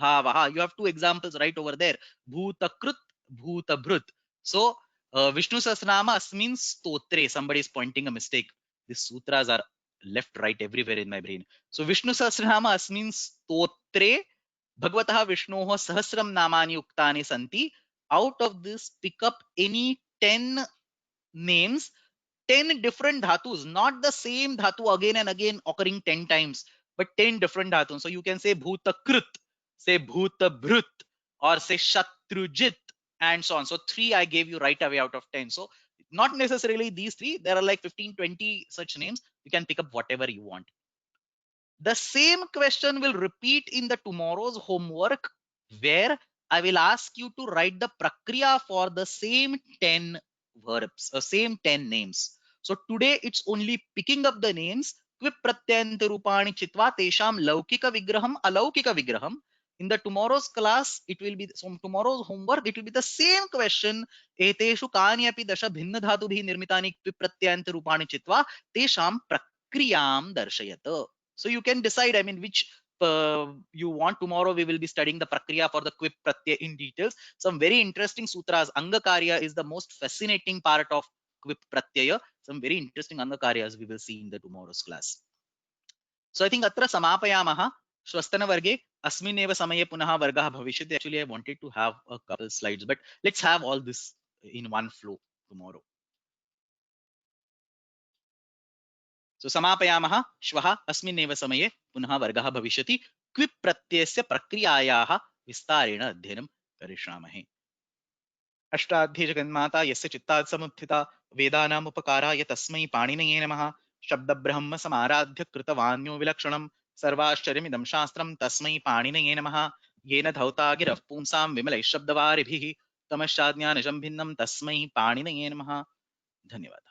Bhavaha. You have two examples right over there. Bhutakrit Bhutabhrit. So Vishnu Sahasranama means stotre. Somebody is pointing a mistake. These sutras are left, right, everywhere in my brain. So Vishnu Sahasranama means stotre. Bhagavataha Vishnoho Sahasram Namani Uktani Santi. Out of this, pick up any 10 names, 10 different dhatus, not the same dhatu again and again occurring 10 times, but 10 different dhatus. So you can say Bhutakrit, say Bhutabhrut, or say Shatrujit, and so on. So 3 I gave you right away out of 10. So not necessarily these 3, there are like 15, 20 such names. You can pick up whatever you want. The same question will repeat in the tomorrow's homework, where I will ask you to write the prakriya for the same 10 verbs, same 10 names. So today it's only picking up the names. Kvip pratyanta rupani chitva tesham laukika vigraham alaukika vigraham. In the tomorrow's class, it will be, so tomorrow's homework, it will be the same question. Eteshu kani api dasha bhinna dhatubhi nirmitani kvip pratyanta rupani chitva tesham prakriyam darshayata. So you can decide, I mean, which you want. Tomorrow we will be studying the prakriya for the quip pratyay in details. Some very interesting sutras. Angakarya is the most fascinating part of quip pratyaya. Some very interesting angakaryas we will see in the tomorrow's class. So I think atra samapayamaha. श्वस्तनवर्गे अस्मिन्नेव समये पुनः वर्गः भविष्यति. Actually, I wanted to have a couple slides, but let's have all this in one flow tomorrow. So समापयामः. श्वः अस्मिन्नेव समये पुनः वर्गः भविष्यति. क्विप् प्रत्ययस्य प्रक्रियायाः विस्तारेण अध्ययनं करिष्यामहे. अष्टाध्यै जगन्माता यस्य चित्तात् समुत्थिता वेदानाम् उपकाराय तस्मै पाणिनये नमः. शब्दब्रह्म समाराध्य कृतवान्यो विलक्षणं सर्वाश्चर्यमिदं शास्त्रं तस्मै पाणिनये नमः. येन धौता गिरः पुंसां विमलैः शब्दवारिभिः तमश्चाज्ञानजं भिन्नं तस्मै पाणिनये नमः. धन्यवादः.